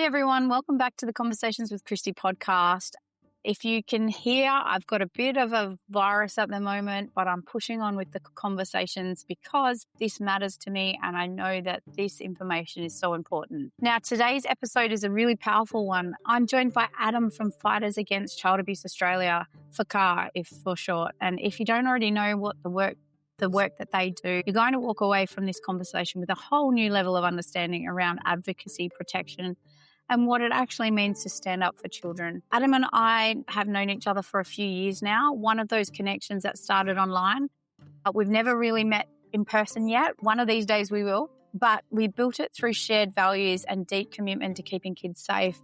Hey everyone, welcome back to the Conversations with Kristi podcast. If you can hear, I've got a bit of a virus at the moment, but I'm pushing on with the conversations because this matters to me and I know that this information is so important. Now, today's episode is a really powerful one. I'm joined by Adam from Fighters Against Child Abuse Australia, F.A.C.A.A, if for short. And if you don't already know what the work that they do, you're going to walk away from this conversation with a whole new level of understanding around advocacy, protection, and what it actually means to stand up for children. Adam and I have known each other for a few years now, one of those connections that started online. We've never really met in person yet. One of these days we will, but we built it through shared values and deep commitment to keeping kids safe.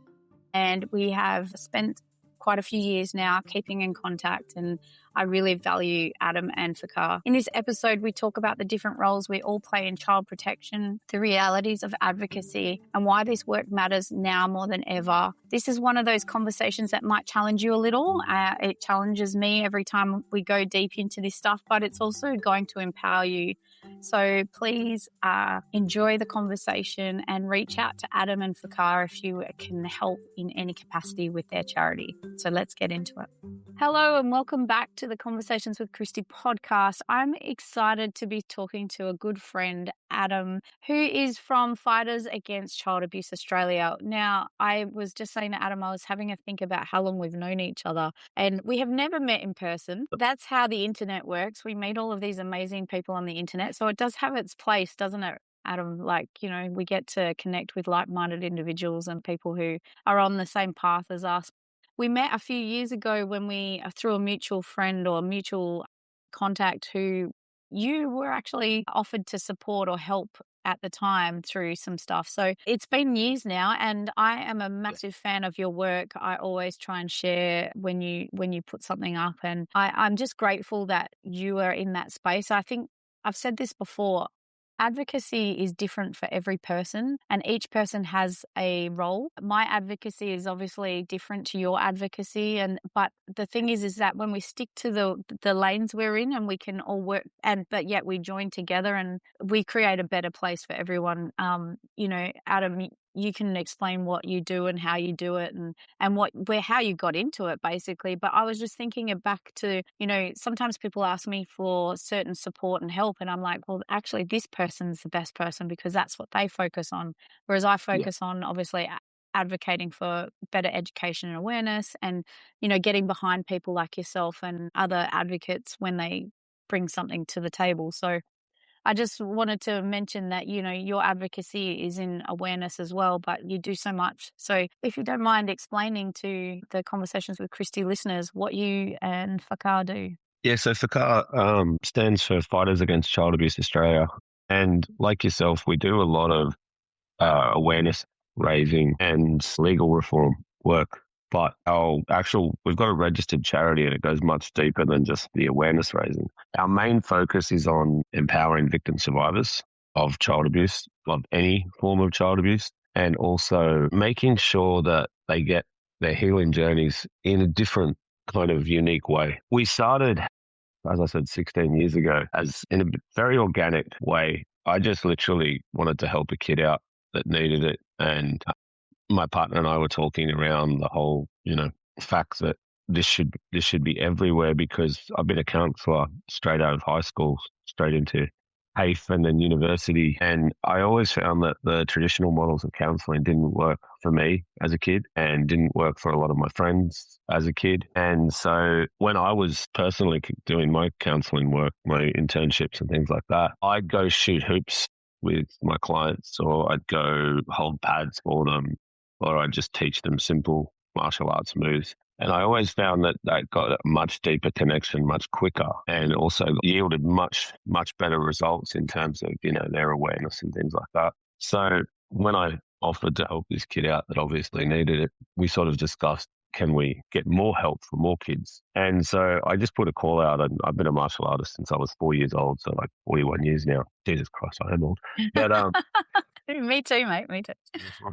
And we have spent quite a few years now keeping in contact, and I really value Adam and F.A.C.A.A. In this episode, we talk about the different roles we all play in child protection, the realities of advocacy, and why this work matters now more than ever. This is one of those conversations that might challenge you a little. It challenges me every time we go deep into this stuff, but it's also going to empower you. So please enjoy the conversation and reach out to Adam and F.A.C.A.A if you can help in any capacity with their charity. So let's get into it. Hello and welcome back to the Conversations with Kristi podcast. I'm excited to be talking to a good friend, Adam, who is from Fighters Against Child Abuse Australia. Now, I was just saying to Adam, I was having a think about how long we've known each other, and we have never met in person. That's how the internet works. We meet all of these amazing people on the internet. So it does have its place, doesn't it, Adam? Like, we get to connect with like-minded individuals and people who are on the same path as us. We met a few years ago when we, through a mutual friend or mutual contact who you were actually offered to support or help at the time through some stuff. So it's been years now, and I am a massive fan of your work. I always try and share when you put something up, and I'm just grateful that you are in that space. I think I've said this before. Advocacy is different for every person, and each person has a role. My advocacy is obviously different to your advocacy, but the thing is that when we stick to the lanes we're in, and we can all work, but yet we join together and we create a better place for everyone. Adam, you can explain what you do and how you do it and how you got into it, basically. But I was just thinking back to, sometimes people ask me for certain support and help, and I'm like, well, actually, this person's the best person because that's what they focus on. Whereas I focus on, obviously, advocating for better education and awareness and, getting behind people like yourself and other advocates when they bring something to the table. So I just wanted to mention that, your advocacy is in awareness as well, but you do so much. So if you don't mind explaining to the Conversations with Kristi listeners what you and F.A.C.A.A do. Yeah, so F.A.C.A.A stands for Fighters Against Child Abuse Australia. And like yourself, we do a lot of awareness raising and legal reform work. But we've got a registered charity and it goes much deeper than just the awareness raising. Our main focus is on empowering victim survivors of child abuse, of any form of child abuse, and also making sure that they get their healing journeys in a different kind of unique way. We started, as I said, 16 years ago as in a very organic way. I just literally wanted to help a kid out that needed it. And my partner and I were talking around the whole, fact that this should be everywhere, because I've been a counsellor straight out of high school, straight into TAFE and then university. And I always found that the traditional models of counselling didn't work for me as a kid and didn't work for a lot of my friends as a kid. And so when I was personally doing my counselling work, my internships and things like that, I'd go shoot hoops with my clients, or I'd go hold pads for them, or I'd just teach them simple martial arts moves. And I always found that got a much deeper connection, much quicker, and also yielded much, much better results in terms of, their awareness and things like that. So when I offered to help this kid out that obviously needed it, we sort of discussed, can we get more help for more kids? And so I just put a call out, and I've been a martial artist since I was 4 years old, so like 41 years now. Jesus Christ, I am old. But Me too, mate. Me too.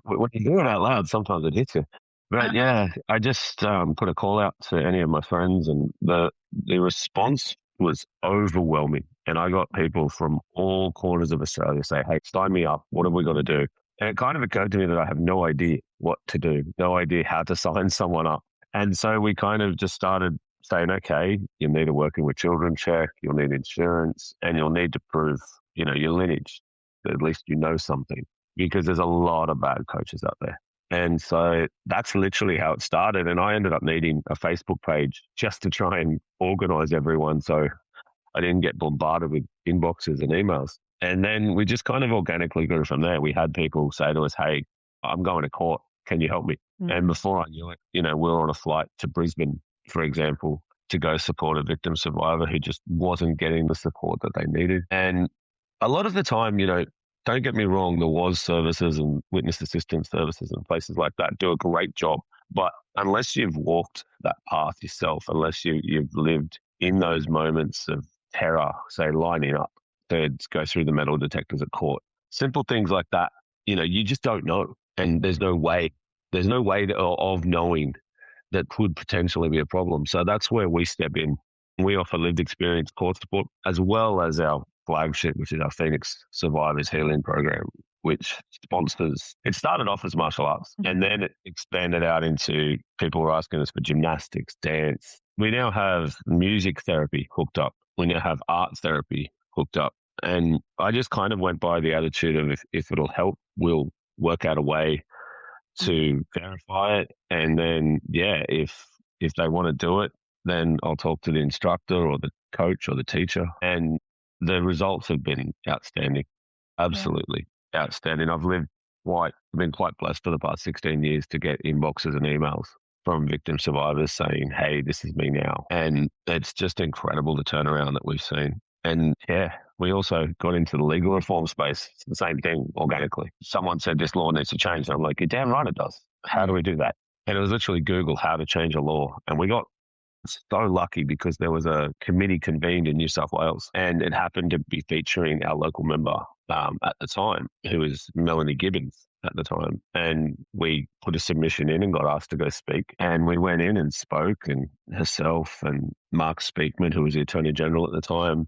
When you do it out loud, sometimes it hits you. But yeah, I just put a call out to any of my friends, and the response was overwhelming. And I got people from all corners of Australia say, hey, sign me up. What have we got to do? And it kind of occurred to me that I have no idea what to do, no idea how to sign someone up. And so we kind of just started saying, okay, you'll need a working with children check, you'll need insurance, and you'll need to prove, your lineage. At least you know something, because there's a lot of bad coaches out there. And so that's literally how it started. And I ended up needing a Facebook page just to try and organize everyone, so I didn't get bombarded with inboxes and emails. And then we just kind of organically grew from there. We had people say to us, hey, I'm going to court. Can you help me? Mm. And before I knew it, we were on a flight to Brisbane, for example, to go support a victim survivor who just wasn't getting the support that they needed. And a lot of the time, don't get me wrong, there was services and witness assistance services and places like that do a great job. But unless you've walked that path yourself, unless you've lived in those moments of terror, say lining up to go through the metal detectors at court, simple things like that, you just don't know. And there's no way of knowing that could potentially be a problem. So that's where we step in. We offer lived experience court support, as well as our flagship, which is our Phoenix Survivors Healing Program, which sponsors. It started off as martial arts, and then it expanded out into people were asking us for gymnastics, dance. We now have music therapy hooked up. We now have art therapy hooked up. And I just kind of went by the attitude of if it'll help, we'll work out a way to verify it. And then, if they want to do it, then I'll talk to the instructor or the coach or the teacher. And the results have been outstanding. Absolutely outstanding. I've been quite blessed for the past 16 years to get inboxes and emails from victim survivors saying, hey, this is me now. And it's just incredible the turnaround that we've seen. And we also got into the legal reform space. It's the same thing organically. Someone said this law needs to change. And I'm like, you're damn right it does. How do we do that? And it was literally Google how to change a law. And we got so lucky because there was a committee convened in New South Wales, and it happened to be featuring our local member at the time, who was Melanie Gibbons at the time. And we put a submission in and got asked to go speak. And we went in and spoke, and herself and Mark Speakman, who was the Attorney General at the time,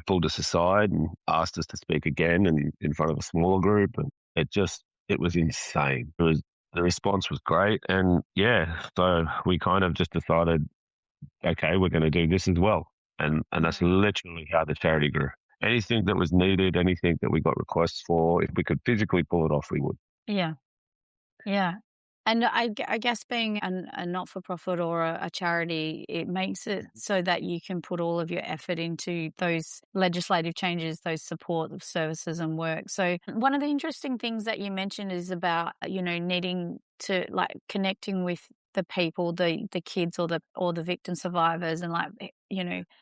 pulled us aside and asked us to speak again and in front of a smaller group. And it was insane. The response was great. And so we kind of just decided, okay, we're going to do this as well. And that's literally how the charity grew. Anything that was needed, anything that we got requests for, if we could physically pull it off, we would. Yeah. Yeah. And I guess being a not-for-profit or a charity, it makes it so that you can put all of your effort into those legislative changes, those support services and work. So one of the interesting things that you mentioned is about, needing to connecting with the people, the kids or the victim survivors, and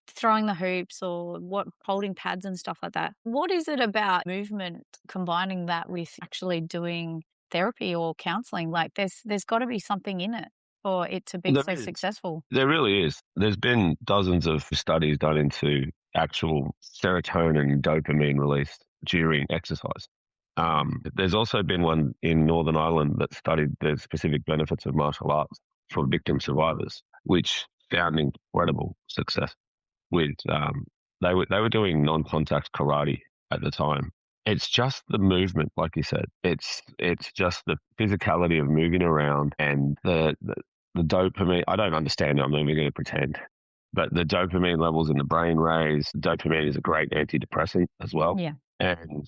throwing the hoops or holding pads and stuff like that. What is it about movement combining that with actually doing therapy or counseling? There's got to be something in it for it to be successful. There really is. There's been dozens of studies done into actual serotonin and dopamine release during exercise. There's also been one in Northern Ireland that studied the specific benefits of martial arts for victim survivors, which found incredible success with, they were doing non-contact karate at the time. It's just the movement, like you said. It's just the physicality of moving around and the dopamine. I don't understand it. I'm not even going to pretend. But the dopamine levels in the brain raise. Dopamine is a great antidepressant as well. Yeah. And,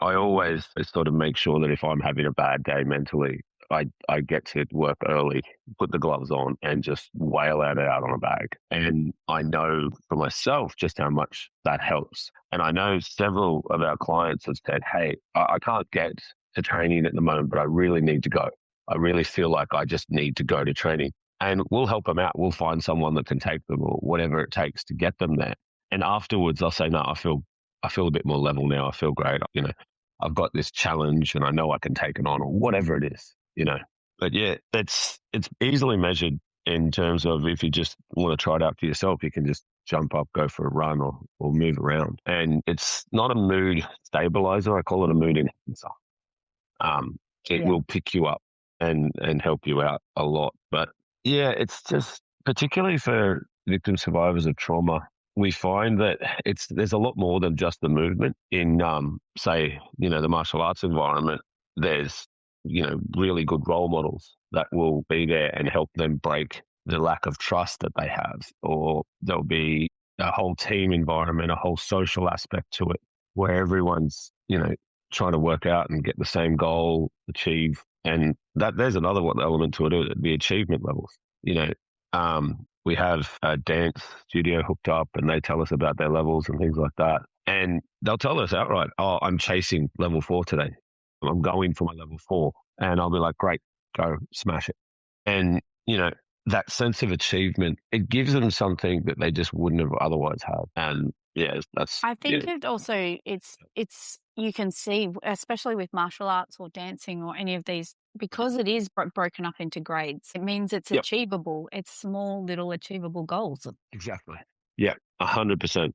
I always sort of make sure that if I'm having a bad day mentally, I get to work early, put the gloves on, and just wail it out on a bag. And I know for myself just how much that helps. And I know several of our clients have said, hey, I can't get to training at the moment, but I really need to go. I really feel like I just need to go to training. And we'll help them out. We'll find someone that can take them or whatever it takes to get them there. And afterwards, I'll say, no, I feel a bit more level now. I feel great. I've got this challenge and I know I can take it on, or whatever it is. But it's easily measured in terms of if you just want to try it out for yourself, you can just jump up, go for a run or move around. And it's not a mood stabilizer. I call it a mood enhancer. It will pick you up and help you out a lot. But it's just particularly for victim survivors of trauma, we find that there's a lot more than just the movement in, say, the martial arts environment. there's, really good role models that will be there and help them break the lack of trust that they have, or there'll be a whole team environment, a whole social aspect to it where everyone's, trying to work out and get the same goal, achieve. And that there's another one element to it, the achievement levels. We have a dance studio hooked up and they tell us about their levels and things like that. And they'll tell us outright, oh, I'm chasing level 4 today. I'm going for my level 4. And I'll be like, great, go smash it. And, that sense of achievement, it gives them something that they just wouldn't have otherwise had. And I think it also, it's you can see, especially with martial arts or dancing or any of these, because it is broken up into grades, it means it's achievable. It's small, little achievable goals. Exactly. Yeah, 100%.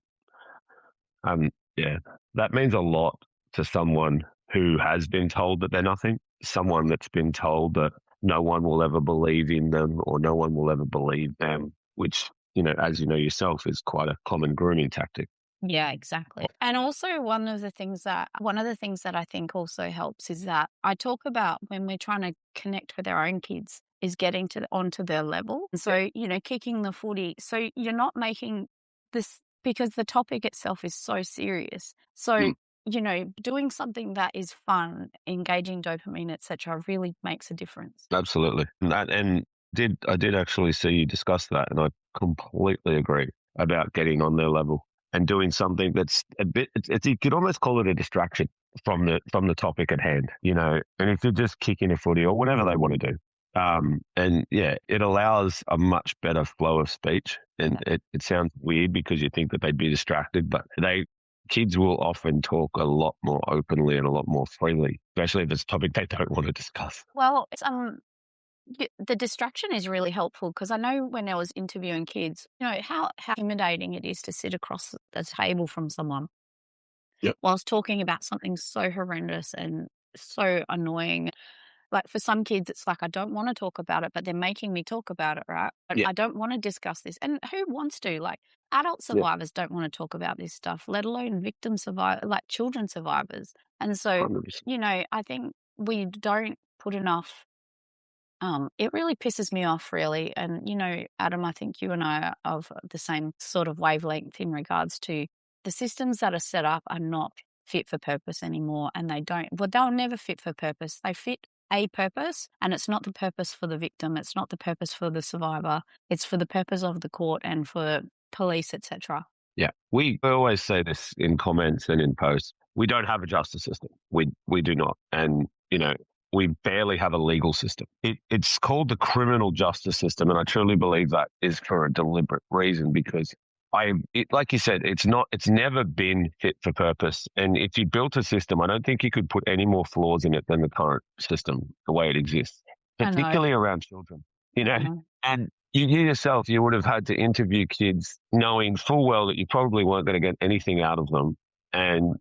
That means a lot to someone who has been told that they're nothing, someone that's been told that no one will ever believe in them or no one will ever believe them, which, as you know yourself, is quite a common grooming tactic. Yeah, exactly. And also one of the things that I think also helps is that I talk about when we're trying to connect with our own kids is getting onto their level. So, kicking the footy. So you're not making this, because the topic itself is so serious. So, doing something that is fun, engaging dopamine, etc., really makes a difference. Absolutely. I did actually see you discuss that, and I completely agree about getting on their level and doing something that's a bit, you could almost call it a distraction from the topic at hand, and if you're just kicking a footy or whatever they want to do. It allows a much better flow of speech. And it sounds weird because you think that they'd be distracted, but kids will often talk a lot more openly and a lot more freely, especially if it's a topic they don't want to discuss. Well, it's the distraction is really helpful, because I know when I was interviewing kids, how intimidating it is to sit across the table from someone whilst talking about something so horrendous and so annoying. Like for some kids, it's like, I don't want to talk about it, but they're making me talk about it, right? I don't want to discuss this. And who wants to? Like adult survivors don't want to talk about this stuff, let alone victim survivors, like children survivors. And so, 100%. I think we don't put enough. It really pisses me off, really. And, Adam, I think you and I are of the same sort of wavelength in regards to the systems that are set up are not fit for purpose anymore. And they'll never fit for purpose. They fit a purpose, and it's not the purpose for the victim. It's not the purpose for the survivor. It's for the purpose of the court and for police, etc. Yeah. We always say this in comments and in posts. We don't have a justice system. We do not. And, we barely have a legal system. It's called the criminal justice system. And I truly believe that is for a deliberate reason, because like you said, it's never been fit for purpose. And if you built a system, I don't think you could put any more flaws in it than the current system, the way it exists, particularly around children, and you yourself, you would have had to interview kids knowing full well that you probably weren't going to get anything out of them. And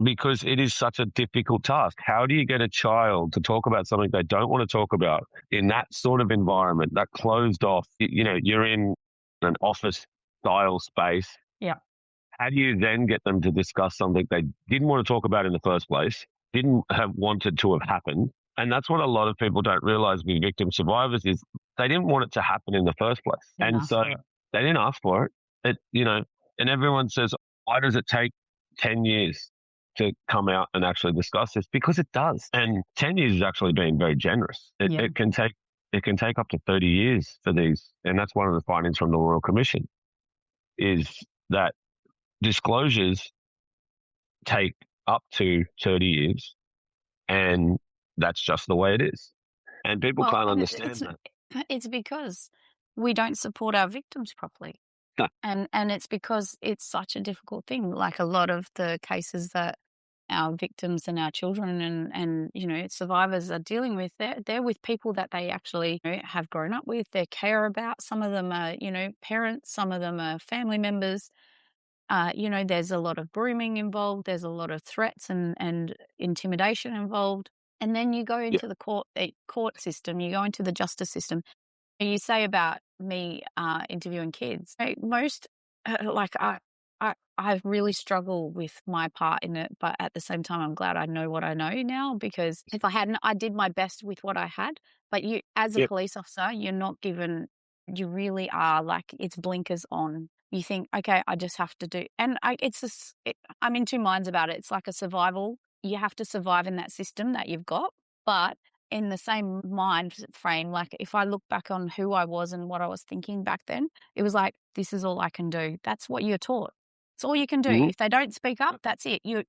because it is such a difficult task. How do you get a child to talk about something they don't want to talk about in that sort of environment, that closed off, you're in an office style space. Yeah. How do you then get them to discuss something they didn't want to talk about in the first place, didn't have wanted to have happened? And that's what a lot of people don't realize with victim survivors is they didn't want it to happen in the first place. And so they didn't ask for it. And everyone says, why does it take 10 years to come out and actually discuss this? Because it does. And 10 years is actually being very generous. It can take up to 30 years for these. And that's one of the findings from the Royal Commission, is that disclosures take up to 30 years. And that's just the way it is. And people can't understand that. It's because we don't support our victims properly. No. And it's because it's such a difficult thing. Like a lot of the cases that our victims and our children and survivors are dealing with, they're with people that they actually have grown up with, they care about. Some of them are, parents, some of them are family members. There's a lot of grooming involved, there's a lot of threats and intimidation involved. And then you go into the court system, you go into the justice system. You say about me interviewing kids. Most I really struggle with my part in it, but at the same time, I'm glad I know what I know now, because if I hadn't, I did my best with what I had. But you, as a Yep. police officer, you're not given, you really are like, it's blinkers on. You think, okay, I just have to do, and I'm in two minds about it. It's like a survival. You have to survive in that system that you've got. But in the same mind frame, like if I look back on who I was and what I was thinking back then, it was like, this is all I can do. That's what you're taught. It's all you can do. Mhm. If they don't speak up, that's it. You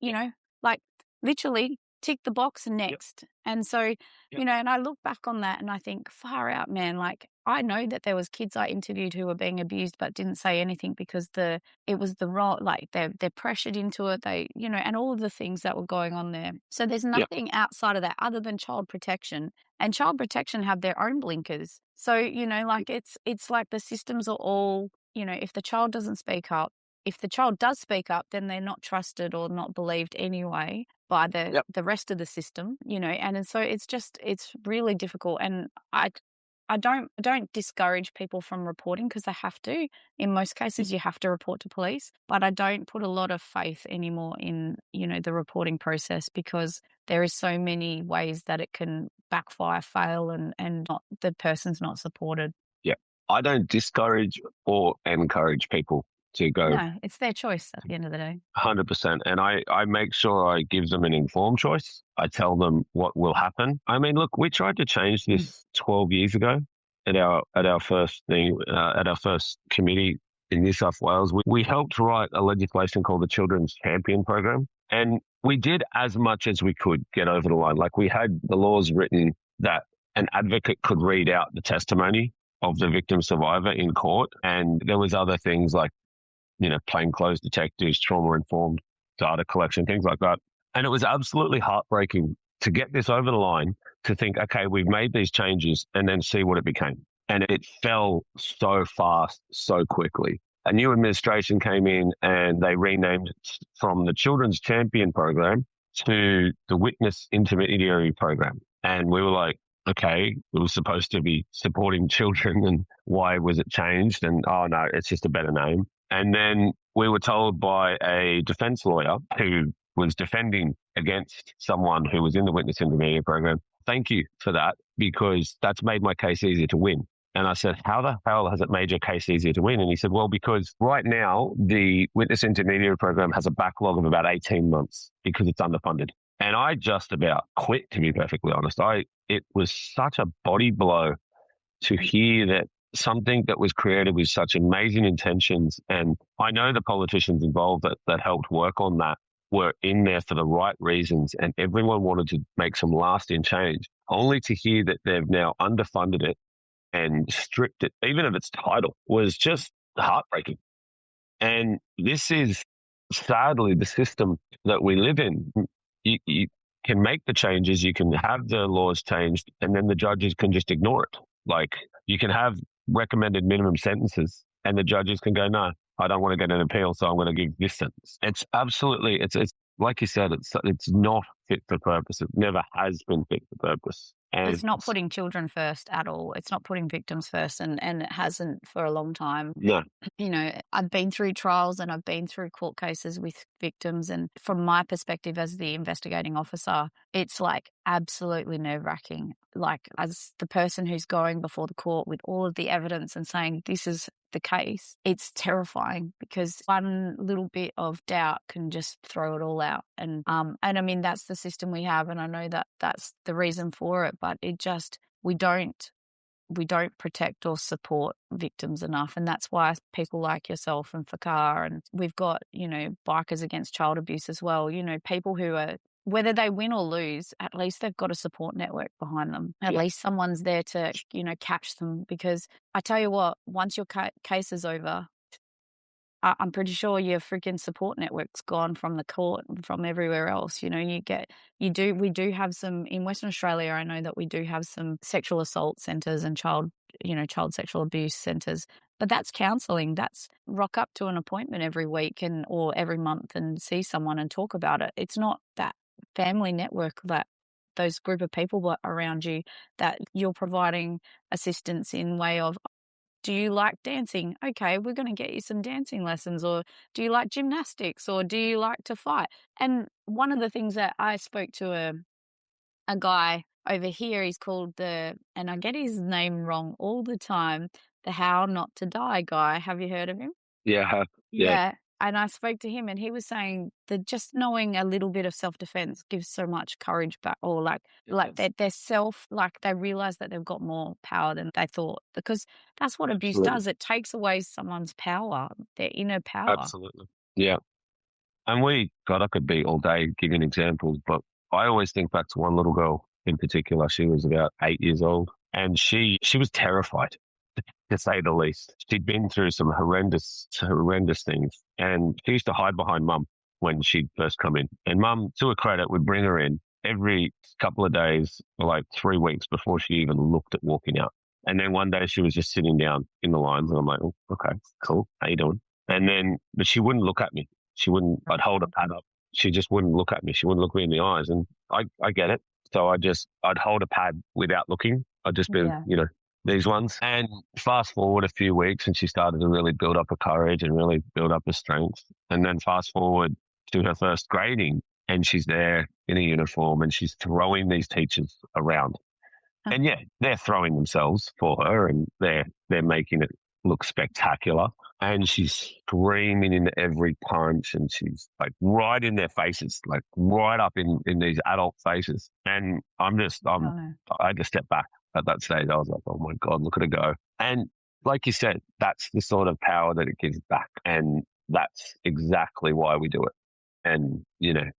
know, like literally tick the box and Yep. next. And so, Yep. and I look back on that and I think, far out, man. Like I know that there was kids I interviewed who were being abused but didn't say anything because it was the wrong, like they're pressured into it. And all of the things that were going on there. So there's Yep. nothing outside of that other than child protection. And child protection have their own blinkers. So, like it's like the systems are all, if the child doesn't speak up, if the child does speak up, then they're not trusted or not believed anyway by Yep. the rest of the system, and so it's really difficult. And I don't discourage people from reporting because they have to. In most cases, you have to report to police, but I don't put a lot of faith anymore in, the reporting process, because there is so many ways that it can backfire, fail, and not, the person's not supported. Yep. I don't discourage or encourage people to go No, it's their choice at the end of the day. 100%. And I make sure I give them an informed choice. I tell them what will happen. I mean, look, we tried to change this 12 years ago at our first thing, at our first committee in New South Wales. We helped write a legislation called the Children's Champion Program. And we did as much as we could get over the line. Like we had the laws written that an advocate could read out the testimony of the victim survivor in court. And there was other things like, plainclothes detectives, trauma-informed data collection, things like that. And it was absolutely heartbreaking to get this over the line, to think, okay, we've made these changes, and then see what it became. And it fell so fast, so quickly. A new administration came in and they renamed it from the Children's Champion Program to the Witness Intermediary Program. And we were like, okay, we were supposed to be supporting children, and why was it changed? And oh no, it's just a better name. And then we were told by a defense lawyer who was defending against someone who was in the Witness Intermediate Program, thank you for that, because that's made my case easier to win. And I said, how the hell has it made your case easier to win? And he said, well, because right now the Witness Intermediate Program has a backlog of about 18 months because it's underfunded. And I just about quit, to be perfectly honest. It was such a body blow to hear that something that was created with such amazing intentions. And I know the politicians involved that helped work on that were in there for the right reasons, and everyone wanted to make some lasting change, only to hear that they've now underfunded it and stripped it, even of its title, was just heartbreaking. And this is sadly the system that we live in. You can make the changes, you can have the laws changed, and then the judges can just ignore it. Like you can have recommended minimum sentences, and the judges can go, no, I don't want to get an appeal, so I'm going to give this sentence. It's absolutely, it's like you said, it's not fit for purpose. It never has been fit for purpose. And It's not putting children first at all. It's not putting victims first, and it hasn't for a long time. no, I've been through trials and I've been through court cases with victims, and from my perspective as the investigating officer, it's like absolutely nerve-wracking. Like as the person who's going before the court with all of the evidence and saying this is the case, it's terrifying because one little bit of doubt can just throw it all out. And I mean that's the system we have, and I know that that's the reason for it, but it just we don't protect or support victims enough. And that's why people like yourself and F.A.C.A.A, and we've got, Bikers Against Child Abuse as well, people who are, whether they win or lose, at least they've got a support network behind them. At least someone's there to, catch them. Because I tell you what, once your case is over, I'm pretty sure your freaking support network's gone from the court and from everywhere else. We do have some in Western Australia. I know that we do have some sexual assault centres and child sexual abuse centres, but that's counselling. That's rock up to an appointment every week or every month and see someone and talk about it. It's not that family network, that those group of people around you that you're providing assistance in way of, do you like dancing? Okay, we're going to get you some dancing lessons. Or do you like gymnastics? Or do you like to fight? And one of the things that I spoke to a guy over here, he's called and I get his name wrong all the time, the How Not to Die guy. Have you heard of him? Yeah. Yeah. Yeah, and I spoke to him, and he was saying that just knowing a little bit of self-defense gives so much courage back, or like Yes. they realize that they've got more power than they thought, because that's what abuse Absolutely. does. It takes away someone's power, their inner power. Absolutely. Yeah. And God, I could be all day giving examples, but I always think back to one little girl in particular. She was about 8 years old, and she was terrified, to say the least. She'd been through some horrendous things, and she used to hide behind mum when she'd first come in. And mum, to her credit, would bring her in every couple of days for like 3 weeks before she even looked at walking out. And then one day she was just sitting down in the lines, and I'm like, oh, okay, cool, how you doing? But she wouldn't look at me. I'd hold a pad up. She just wouldn't look at me. She wouldn't look me in the eyes. And I get it. So I'd hold a pad without looking. I'd just be, Yeah. these ones. And fast forward a few weeks, and she started to really build up her courage and really build up her strength. And then fast forward to her first grading, and she's there in a uniform, and she's throwing these teachers around. And yeah, they're throwing themselves for her, and they're making it look spectacular. And she's screaming into every punch, and she's like right in their faces, like right up in these adult faces. And I had to step back at that stage. I was like, oh my God, look at her go. And like you said, that's the sort of power that it gives back. And that's exactly why we do it. And,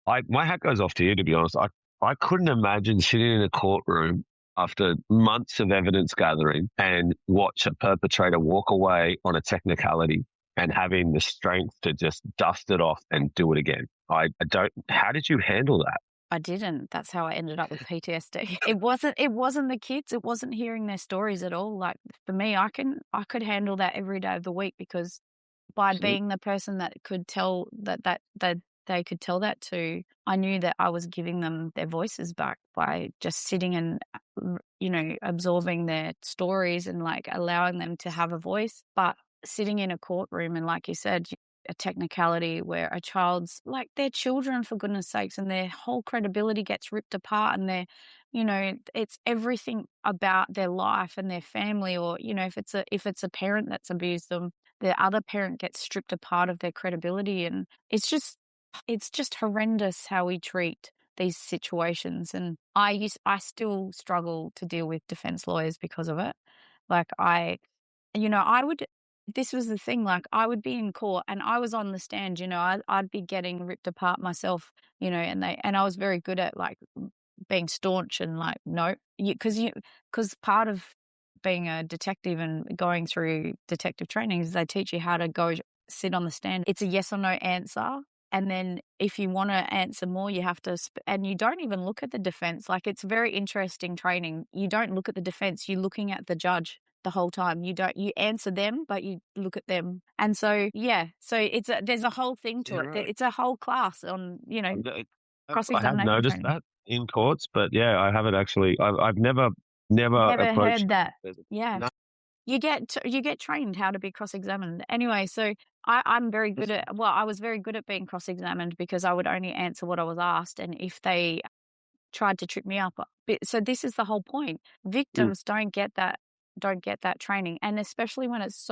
my hat goes off to you, to be honest. I couldn't imagine sitting in a courtroom after months of evidence gathering and watch a perpetrator walk away on a technicality and having the strength to just dust it off and do it again. How did you handle that? I didn't. That's how I ended up with PTSD. It wasn't the kids. It wasn't hearing their stories at all. Like for me, I could handle that every day of the week, because by being the person that could tell that they could tell that to, I knew that I was giving them their voices back by just sitting and, absorbing their stories and like allowing them to have a voice. But sitting in a courtroom and, like you said, a technicality where a child's like, they're children, for goodness sakes, and their whole credibility gets ripped apart, and it's everything about their life and their family, or, if it's a parent that's abused them, the other parent gets stripped apart of their credibility. And it's just horrendous how we treat these situations. And I still struggle to deal with defense lawyers because of it. Like this was the thing, like I would be in court and I was on the stand, I'd be getting ripped apart myself, and I was very good at like being staunch and like, no, because part of being a detective and going through detective training is they teach you how to go sit on the stand. It's a yes or no answer. And then if you want to answer more, you have to, and you don't even look at the defense. Like, it's very interesting training. You don't look at the defense. You're looking at the judge the whole time. You answer them, but you look at them. And so, yeah, so there's a whole thing to it. Right. It's a whole class on, I have cross-examination noticed training. that in courts, but yeah, I haven't actually. I've never approached. Heard that. Yeah. No. You get trained how to be cross-examined. Anyway, so I'm very good at, I was very good at being cross-examined because I would only answer what I was asked. And if they tried to trip me up, so this is the whole point. Victims don't get that training. And especially when it's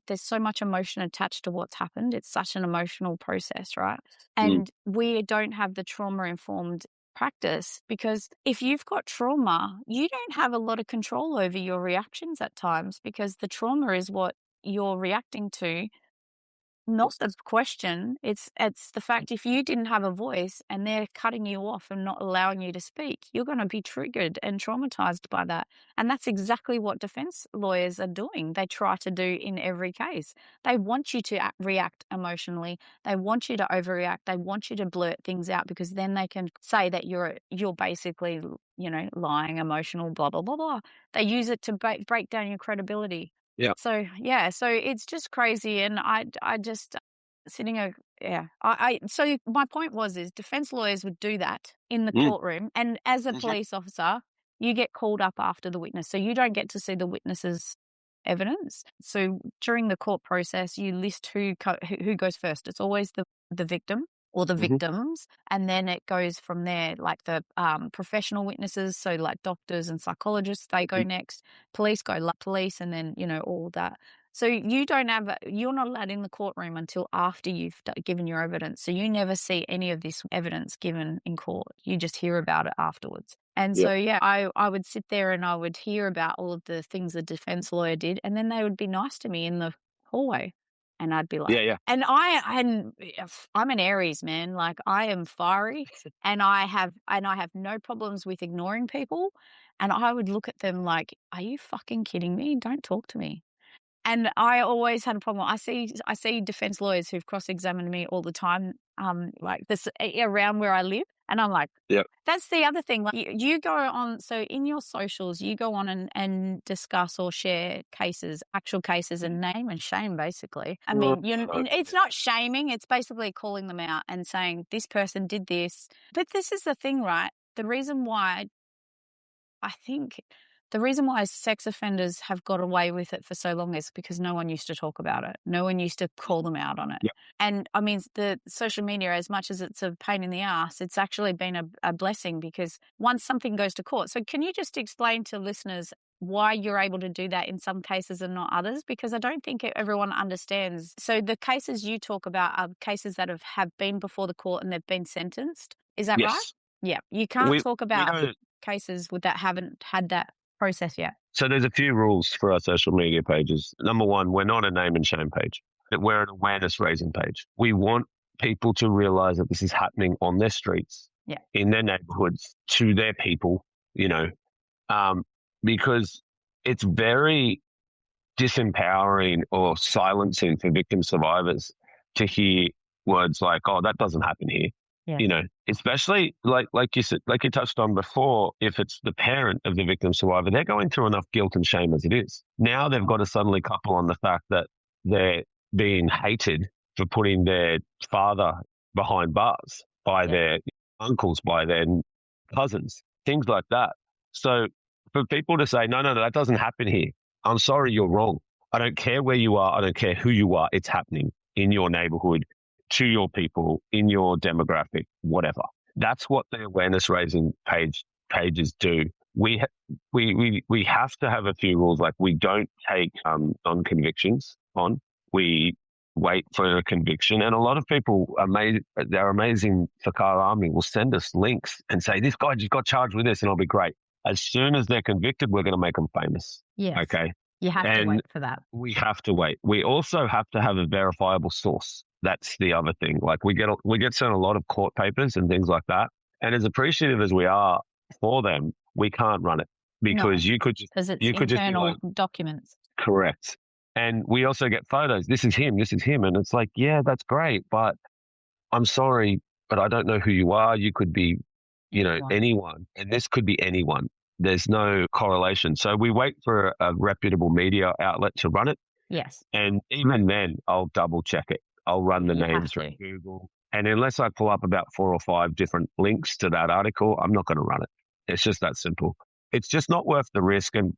there's so much emotion attached to what's happened. It's such an emotional process, right? And we don't have the trauma-informed practice, because if you've got trauma, you don't have a lot of control over your reactions at times, because the trauma is what you're reacting to, not the question. It's the fact, if you didn't have a voice and they're cutting you off and not allowing you to speak, you're going to be triggered and traumatized by that. And that's exactly what defense lawyers are doing. They try to do in every case. They want you to react emotionally. They want you to overreact. They want you to blurt things out, because then they can say that you're basically, lying, emotional, blah, blah, blah, blah. They use it to break down your credibility. Yeah. So, yeah, so it's just crazy. And I just so my point is defense lawyers would do that in the courtroom. And as a police officer, you get called up after the witness. So you don't get to see the witnesses evidence. So during the court process, you list who goes first. It's always the victim or the victims, and then it goes from there, like the professional witnesses, so like doctors and psychologists, they go next, police go police, and then, all that. So you're not allowed in the courtroom until after you've given your evidence. So you never see any of this evidence given in court. You just hear about it afterwards. And so, I would sit there and I would hear about all of the things the defense lawyer did, and then they would be nice to me in the hallway. And I'd be like, and I'm an Aries, man. Like, I am fiery and I have no problems with ignoring people. And I would look at them like, are you fucking kidding me? Don't talk to me. And I always had a problem. I see defense lawyers who've cross-examined me all the time, like this around where I live. And I'm like, that's the other thing. Like, you go on, so in your socials, you go on and discuss or share actual cases, and name and shame, basically. I mean, it's not shaming. It's basically calling them out and saying, this person did this. But this is the thing, right? The reason why sex offenders have got away with it for so long is because no one used to talk about it. No one used to call them out on it. Yep. And I mean, the social media, as much as it's a pain in the ass, it's actually been a blessing, because once something goes to court. So can you just explain to listeners why you're able to do that in some cases and not others? Because I don't think everyone understands. So the cases you talk about are cases that have been before the court and they've been sentenced. Is that right? Yeah. You can't talk about cases that haven't had that process yet. So there's a few rules for our social media pages. Number one, we're not a name and shame page. We're an awareness raising page. We want people to realize that this is happening on their streets, in their neighborhoods, to their people, because it's very disempowering or silencing for victim survivors to hear words like, oh, that doesn't happen here. Especially like you said, like you touched on before, if it's the parent of the victim survivor, they're going through enough guilt and shame as it is. Now they've got to suddenly couple on the fact that they're being hated for putting their father behind bars by their uncles, by their cousins, things like that. So for people to say, no, that doesn't happen here. I'm sorry, you're wrong. I don't care where you are. I don't care who you are. It's happening in your neighborhood, to your people, in your demographic, whatever. That's what the awareness raising pages do. We have to have a few rules. Like, we don't take on convictions on. We wait for a conviction, and a lot of people they're amazing. F.A.C.A.A Army will send us links and say, this guy just got charged with this, and I'll be great. As soon as they're convicted, we're going to make them famous. Yes. Okay. You have to wait for that. We have to wait. We also have to have a verifiable source. That's the other thing. Like, we get sent a lot of court papers and things like that. And as appreciative as we are for them, we can't run it because you could just internal documents. Correct. And we also get photos. This is him. And it's like, yeah, that's great. But I'm sorry, but I don't know who you are. You could be, anyone. And this could be anyone. There's no correlation. So we wait for a reputable media outlet to run it. Yes. And even then, I'll double check it. I'll run the names through Google. And unless I pull up about 4 or 5 different links to that article, I'm not going to run it. It's just that simple. It's just not worth the risk. And,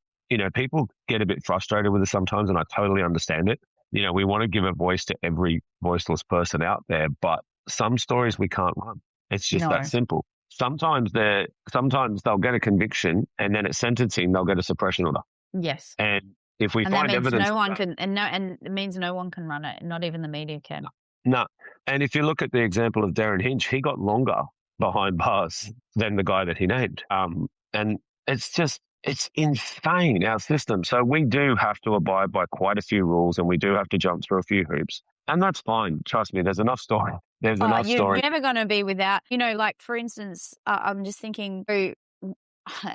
people get a bit frustrated with it sometimes, and I totally understand it. We want to give a voice to every voiceless person out there, but some stories we can't run. It's just that simple. Sometimes they'll get a conviction, and then at sentencing they'll get a suppression order. Yes. And if we find evidence, no one can, and it means no one can run it. Not even the media can. No. And if you look at the example of Darren Hinch, he got longer behind bars than the guy that he named. And it's insane, our system. So we do have to abide by quite a few rules, and we do have to jump through a few hoops. And that's fine. Trust me, there's enough story. You're never going to be without, like, for instance, I'm just thinking,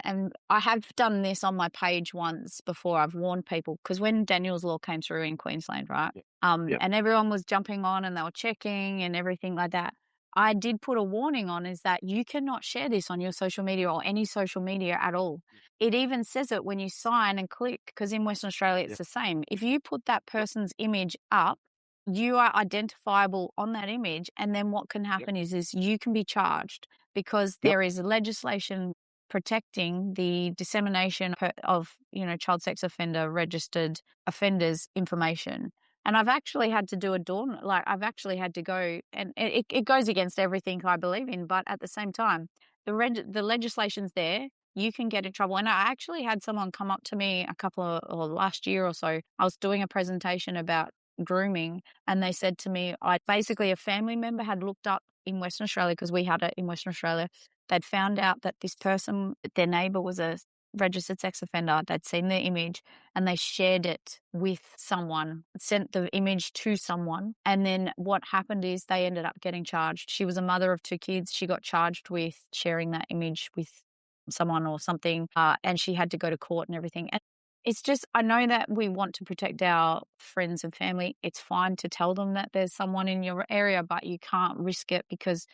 and I have done this on my page once before. I've warned people, because when Daniel's Law came through in Queensland, right? And everyone was jumping on and they were checking and everything like that. I did put a warning on, is that you cannot share this on your social media or any social media at all. It even says it when you sign and click, because in Western Australia it's the same. If you put that person's image up, you are identifiable on that image, and then what can happen is you can be charged, because there is legislation protecting the dissemination of, child sex offender registered offenders information. And I've actually had to do I've actually had to go, and it goes against everything I believe in, but at the same time, the legislation's there. You can get in trouble. And I actually had someone come up to me last year or so. I was doing a presentation about grooming, and they said to me, basically a family member had looked up in Western Australia, because we had it in Western Australia. They'd found out that this person, their neighbour, was a registered sex offender. They'd seen the image and they shared it with someone, sent the image to someone. And then what happened is they ended up getting charged. She was a mother of 2 kids. She got charged with sharing that image with someone or something, and she had to go to court and everything. And it's just, I know that we want to protect our friends and family. It's fine to tell them that there's someone in your area, but you can't risk it because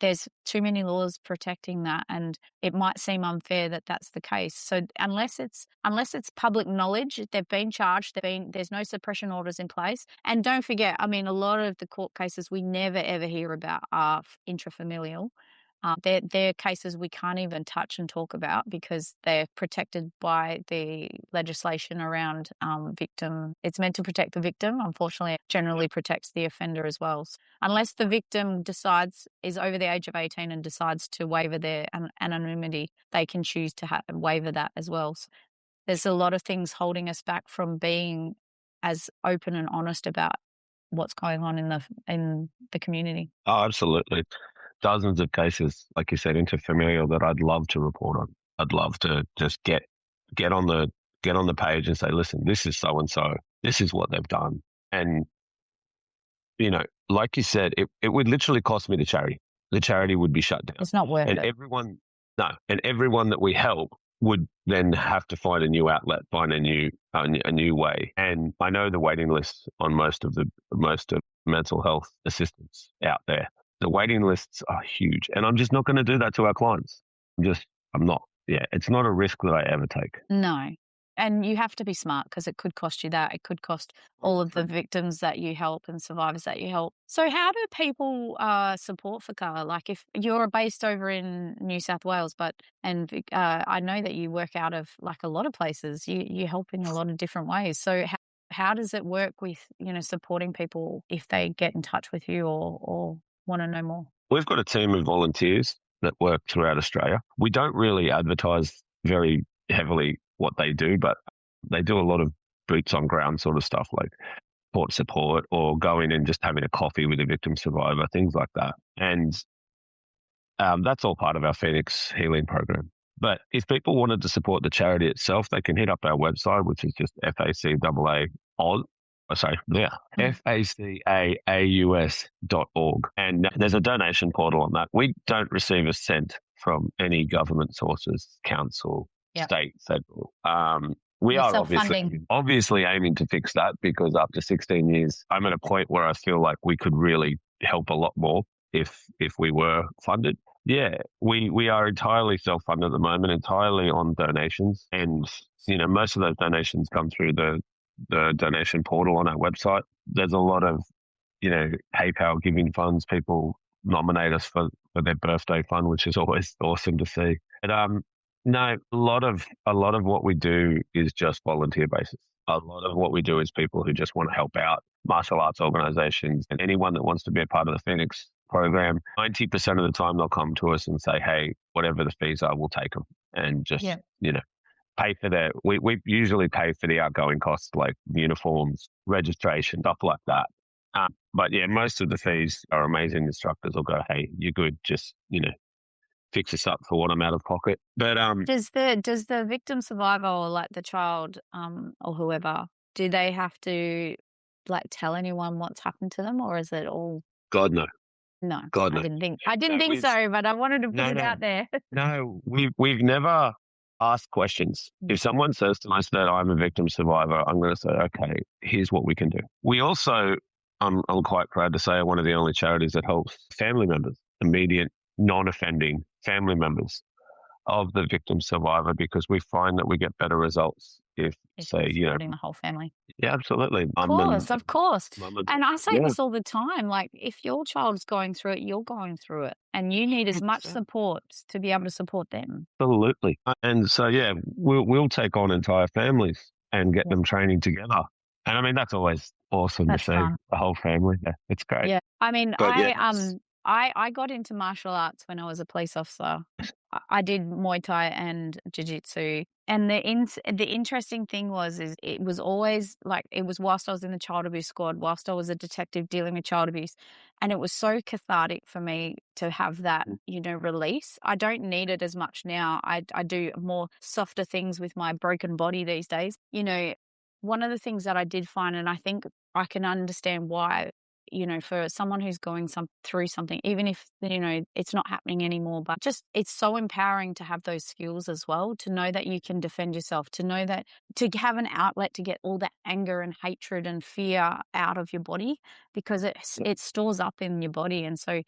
there's too many laws protecting that, and it might seem unfair that that's the case. So unless it's public knowledge, they've been charged, there's no suppression orders in place. And don't forget, a lot of the court cases we never ever hear about are intrafamilial. They're cases we can't even touch and talk about because they're protected by the legislation around victim. It's meant to protect the victim. Unfortunately, it generally protects the offender as well. So unless the victim is over the age of 18 and decides to waiver their anonymity, they can choose to waiver that as well. So there's a lot of things holding us back from being as open and honest about what's going on in the community. Oh, absolutely. Dozens of cases, like you said, interfamilial that I'd love to report on. I'd love to just get on the page and say, listen, this is so and so. This is what they've done. And like you said, it would literally cost me the charity. The charity would be shut down. It's not worth it. And everyone that we help would then have to find a new outlet, find a new way. And I know the waiting lists on most of mental health assistance out there. The waiting lists are huge, and I'm just not going to do that to our clients. I'm not. Yeah, it's not a risk that I ever take. No. And you have to be smart because it could cost you that. It could cost all of the victims that you help and survivors that you help. So how do people support F.A.C.A.A? Like if you're based over in New South Wales, I know that you work out of like a lot of places. You help in a lot of different ways. So how does it work with, supporting people if they get in touch with you or want to know more? We've got a team of volunteers that work throughout Australia. We don't really advertise very heavily what they do, but they do a lot of boots on ground sort of stuff like court support or going and just having a coffee with a victim survivor, things like that. And that's all part of our Phoenix healing program. But if people wanted to support the charity itself, they can hit up our website, which is just F.A.C.A.A. F.A.C.A.A.U.S.org. And there's a donation portal on that. We don't receive a cent from any government sources, council, state, federal. We are obviously aiming to fix that because after 16 years, I'm at a point where I feel like we could really help a lot more if we were funded. Yeah, we are entirely self-funded at the moment, entirely on donations. And, most of those donations come through the donation portal on our website. There's a lot of, PayPal giving funds. People nominate us for their birthday fund, which is always awesome to see. But no, a lot of what we do is just volunteer basis. A lot of what we do is people who just want to help out, martial arts organizations, and anyone that wants to be a part of the Phoenix program. 90% of the time they'll come to us and say, hey, whatever the fees are, we'll take them. And just, pay for that. We usually pay for the outgoing costs like uniforms, registration, stuff like that. But yeah, most of the fees are amazing. Instructors will go, hey, you're good. Just, fix this up for what I'm out of pocket. But does the victim survivor or like the child or whoever, do they have to like tell anyone what's happened to them, or is it all? God, no. No, God, no. I didn't think so, but I wanted to put it out there. No, we've never asked questions. If someone says to us that I'm a victim survivor, I'm going to say, okay, here's what we can do. We also, I'm quite proud to say, are one of the only charities that helps family members, immediate, non-offending family members of the victim survivor, because we find that we get better results if If say, you're supporting the whole family. yeah, absolutely. Of course. Mum and And I say yeah, this all the time, like, if your child's going through it, you're going through it, and you need as much 100%. support to be able to support them. Absolutely. And so, yeah, we'll take on entire families and get Yeah, them training together. And I mean, that's always awesome to that's see fun. the whole family. Yeah, it's great. Yeah. I mean, But yeah, I got into martial arts when I was a police officer. I did Muay Thai and Jiu-Jitsu. And the interesting thing is it was always like it was whilst I was in the child abuse squad, whilst I was a detective dealing with child abuse. And it was so cathartic for me to have that, release. I don't need it as much now. I do more softer things with my broken body these days. One of the things that I did find, and I think I can understand why, for someone who's going through something, even if, it's not happening anymore, but just it's so empowering to have those skills as well, to know that you can defend yourself, to know that to have an outlet to get all that anger and hatred and fear out of your body, because it stores up in your body. And so,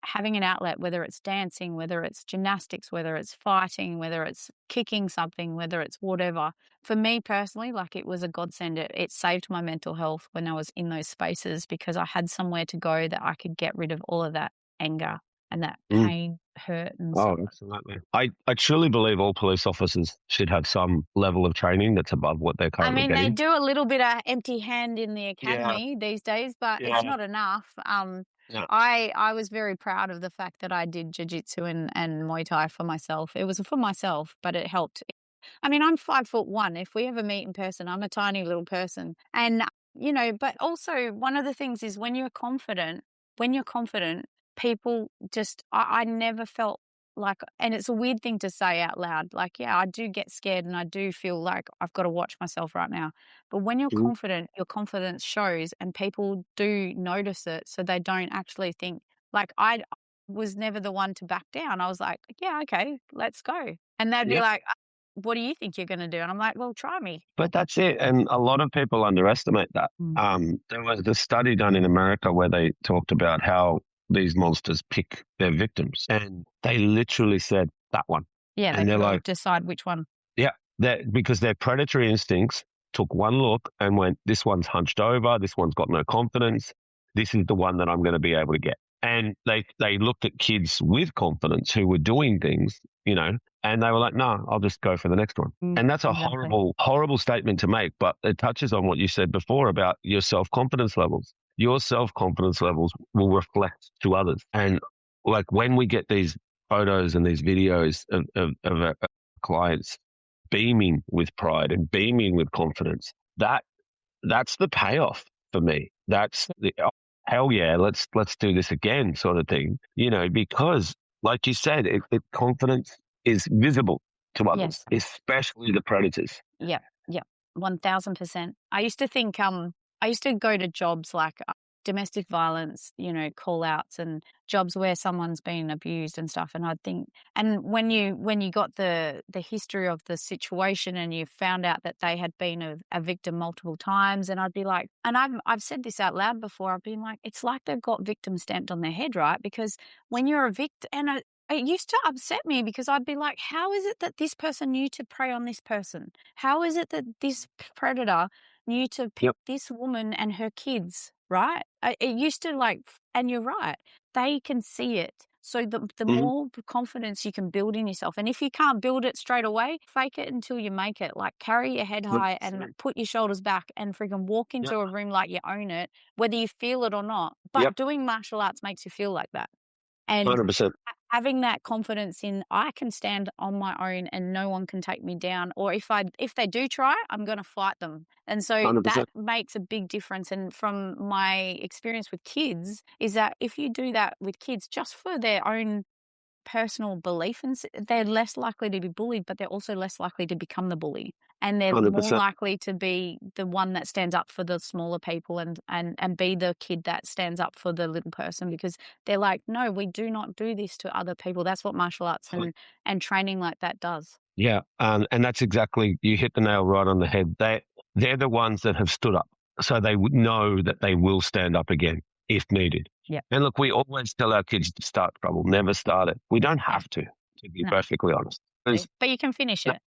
having an outlet, whether it's dancing, whether it's gymnastics, whether it's fighting, whether it's kicking something, whether it's whatever, for me personally, like it was a godsend. It saved my mental health when I was in those spaces because I had somewhere to go that I could get rid of all of that anger and that mm, pain, hurt, and oh, stuff. absolutely. I truly believe all police officers should have some level of training that's above what they're I currently mean, they getting. do a little bit of empty hand in the Yeah, academy these days, but it's yeah, not enough. yeah. I was very proud of the fact that I did jiu-jitsu and Muay Thai for myself. It was for myself, but it helped. I mean, I'm 5'1". If we ever meet in person, I'm a tiny little person. And, but also one of the things is when you're confident, people just, I never felt like, and it's a weird thing to say out loud. Like, yeah, I do get scared and I do feel like I've got to watch myself right now. But when you're Mm, confident, your confidence shows and people do notice it. So they don't actually think, like, I was never the one to back down. I was like, yeah, okay, let's go. And they'd be yep. like, what do you think you're going to do? And I'm like, well, try me. But that's it. And a lot of people underestimate that. Mm. There was a study done in America where they talked about how these monsters pick their victims. And they literally said that one. Yeah, And they're they've got to like, decide which one. yeah, that because their predatory instincts took one look and went, this one's hunched over, this one's got no confidence, this is the one that I'm going to be able to get. And they looked at kids with confidence who were doing things, and they were like, no, I'll just go for the next one. And that's a Exactly. horrible, horrible statement to make, but it touches on what you said before about your self-confidence levels. Your self-confidence levels will reflect to others. And like when we get these photos and these videos of our clients beaming with pride and beaming with confidence, that's the payoff for me. That's the oh, hell yeah, let's do this again sort of thing. Because like you said, confidence is visible to others, Yes. especially the predators. Yeah. Yeah. 1000%. I used to go to jobs like domestic violence, call outs and jobs where someone's been abused and stuff. And I'd think, and when you got the history of the situation and you found out that they had been a victim multiple times, and I'd be like, and I've said this out loud before, I've been like, it's like they've got victim stamped on their head, right? Because when you're a victim, and it used to upset me because I'd be like, how is it that this person knew to prey on this person? How is it that this predator knew to pick Yep. this woman and her kids, right? It used to and you're right, they can see it. So the Mhm. more confidence you can build in yourself, and if you can't build it straight away, fake it until you make it. Like carry your head high and 100%. put your shoulders back and freaking walk Yep. into a room like you own it, whether you feel it or not. Yep. But doing martial arts makes you feel like that. And 100%. having that confidence in I can stand on my own and no one can take me down, or if they do try, I'm going to fight them. And so that 100%. makes a big difference. And from my experience with kids is that if you do that with kids just for their own personal belief, and they're less likely to be bullied, but they're also less likely to become the bully, and they're more 100%. likely to be the one that stands up for the smaller people and be the kid that stands up for the little person, because they're like, no, we do not do this to other people. That's what martial arts and training like that does. Yeah, and that's exactly, you hit the nail right on the head. They're the ones that have stood up, so they would know that they will stand up again if needed. Yeah. And look, we always tell our kids to start trouble, never start it. We don't have to be No, perfectly honest. 'Cause but you can finish no, it.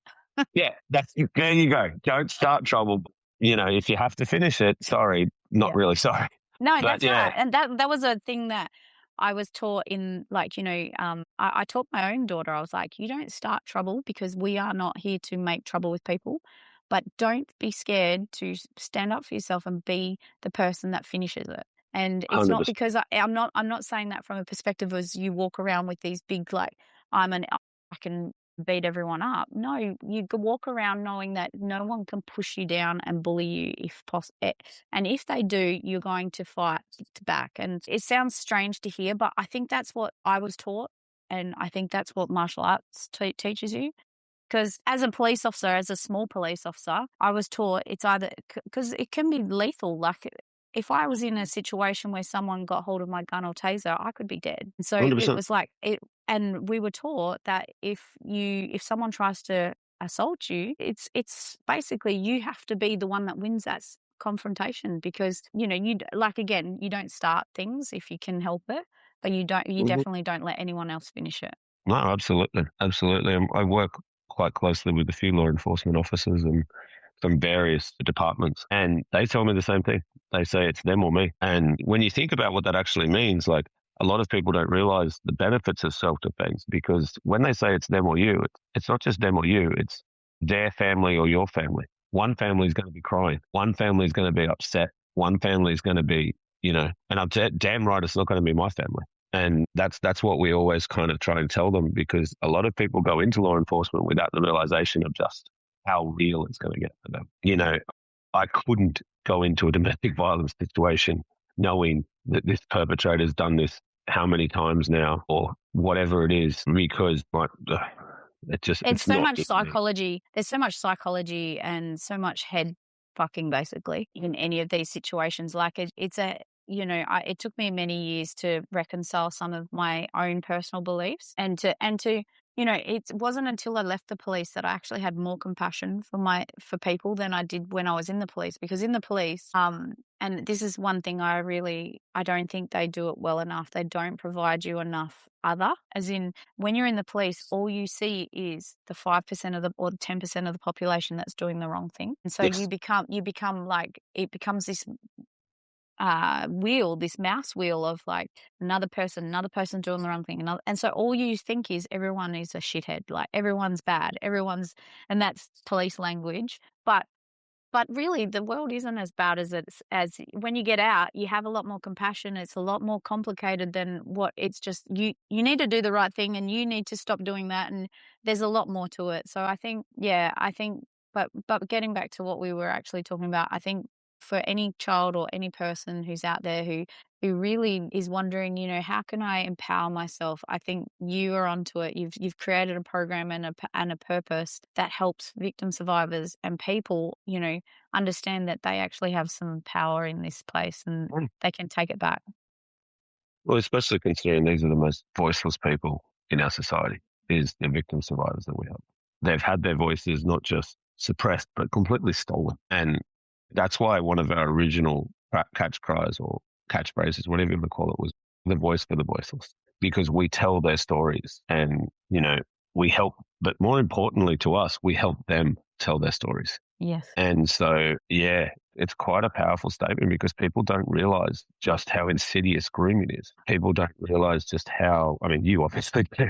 Yeah, there you go. Don't start trouble. If you have to finish it, sorry, not Yeah. really sorry. No, But that's yeah, right. And that was a thing that I was taught in, like, I taught my own daughter. I was like, you don't start trouble because we are not here to make trouble with people. But don't be scared to stand up for yourself and be the person that finishes it. And it's not 100%. because I'm not saying that from a perspective as you walk around with these big, like, I can beat everyone up. No, you can walk around knowing that no one can push you down and bully you if possible. And if they do, you're going to fight back. And it sounds strange to hear, but I think that's what I was taught. And I think that's what martial arts teaches you. Because as a police officer, as a small police officer, I was taught it's either because it can be lethal. Like if I was in a situation where someone got hold of my gun or taser, I could be dead. And so it 100%. was like it, and we were taught that if someone tries to assault you, it's basically you have to be the one that wins that confrontation because like again you don't start things if you can help it, but you Mhm. definitely don't let anyone else finish it. No, absolutely. Absolutely. I work quite closely with a few law enforcement officers and from various departments, and they tell me the same thing. They say it's them or me. And when you think about what that actually means, like a lot of people don't realize the benefits of self-defense because when they say it's them or you, it's not just them or you, it's their family or your family. One family is going to be crying. One family is going to be upset. One family is going to be, and damn right it's not going to be my family. And that's what we always kind of try and tell them because a lot of people go into law enforcement without the realization of just how real it's going to get for them. I couldn't go into a domestic violence situation knowing that this perpetrator's done this how many times now or whatever it is because It's it's so not much in me. psychology. There's so much psychology and so much head fucking basically in any of these situations. Like it's a, it took me many years to reconcile some of my own personal beliefs and to, it wasn't until I left the police that I actually had more compassion for people than I did when I was in the police. Because in the police, and this is one thing I don't think they do it well enough. They don't provide you enough as in when you're in the police, all you see is the 5% or the 10% of the population that's doing the wrong thing. And so Yes. you become like, it becomes this this mouse wheel of like another person doing the wrong thing. And so all you think is everyone is a shithead, like everyone's bad, and that's police language. But really, the world isn't as bad as when you get out, you have a lot more compassion. It's a lot more complicated than what it's just you need to do the right thing and you need to stop doing that. And there's a lot more to it. So but getting back to what we were actually talking about, I think for any child or any person who's out there who really is wondering, how can I empower myself? I think you are onto it. You've created a program and a purpose that helps victim survivors and people, understand that they actually have some power in this place and Mm. they can take it back. Well, especially considering these are the most voiceless people in our society, is the victim survivors that we have. They've had their voices not just suppressed, but completely stolen. And that's why one of our original catch cries or catchphrases, whatever you want to call it, was the voice for the voiceless, because we tell their stories and, we help, but more importantly to us, we help them tell their stories. Yes. And so, yeah, it's quite a powerful statement because people don't realize just how insidious grooming is. People don't realize just how, I mean, you obviously do.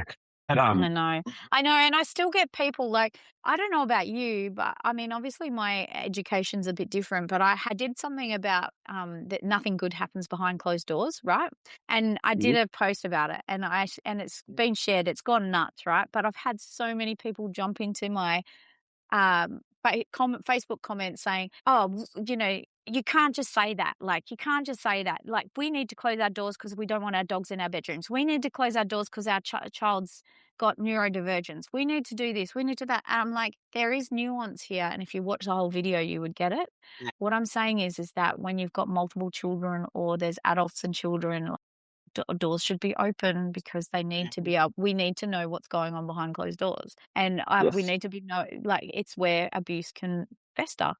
And, I know. I know, and I still get people like, I don't know about you, but I mean, obviously my education's a bit different, but I did something about that nothing good happens behind closed doors, right? And I did Mhm. a post about it, and it's been shared. It's gone nuts, right? But I've had so many people jump into my Facebook comments saying, "Oh, you can't just say that. Like, you can't just say that. Like, we need to close our doors because we don't want our dogs in our bedrooms. We need to close our doors because our child's got neurodivergence. We need to do this. We need to that." And I'm like, there is nuance here, and if you watch the whole video, you would get it. What I'm saying is that when you've got multiple children or there's adults and children, doors should be open because they need to be up. We need to know what's going on behind closed doors, and we Yes. need to be like it's where abuse can fester.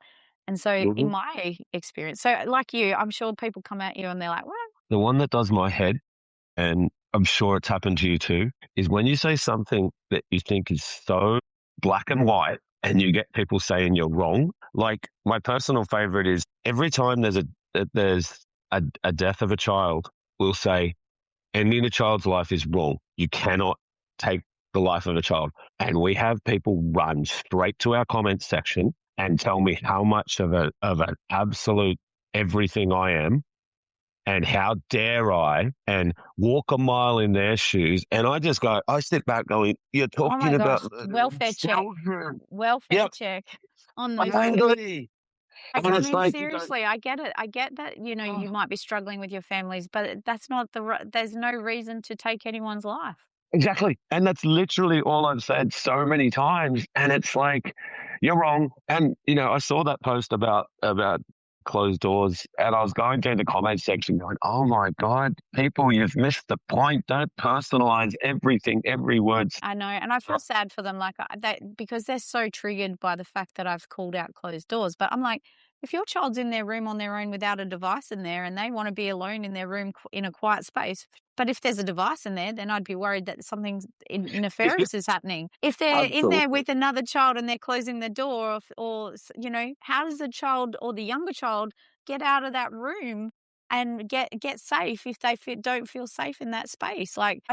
And so, in Mhm. my experience, so like you, I'm sure people come at you and they're like, "Well, The one that does my head, and I'm sure it's happened to you too, is when you say something that you think is so black and white and you get people saying you're wrong. Like, my personal favorite is every time there's a death of a child, we'll say ending a child's life is wrong. You cannot take the life of a child. And we have people run straight to our comments section and tell me how much of an absolute everything I am, and how dare I, and walk a mile in their shoes. And I sit back going, you're Oh my talking gosh, about welfare check. children. Welfare Yep, check on those. finally. And I it's mean, like, seriously, I get it. I get that, you might be struggling with your families, but that's not there's no reason to take anyone's life. exactly. And that's literally all I've said so many times. And it's like, you're wrong. And, I saw that post about closed doors, and I was going through the comment section going, oh my God, people, you've missed the point. Don't personalize everything, every word. I know, and I feel sad for them, like, because they're so triggered by the fact that I've called out closed doors. But I'm like, if your child's in their room on their own without a device in there and they want to be alone in their room in a quiet space, but if there's a device in there, then I'd be worried that something nefarious is happening. If they're in there with another child and they're closing the door, how does the child or the younger child get out of that room and get safe if they don't feel safe in that space? Like,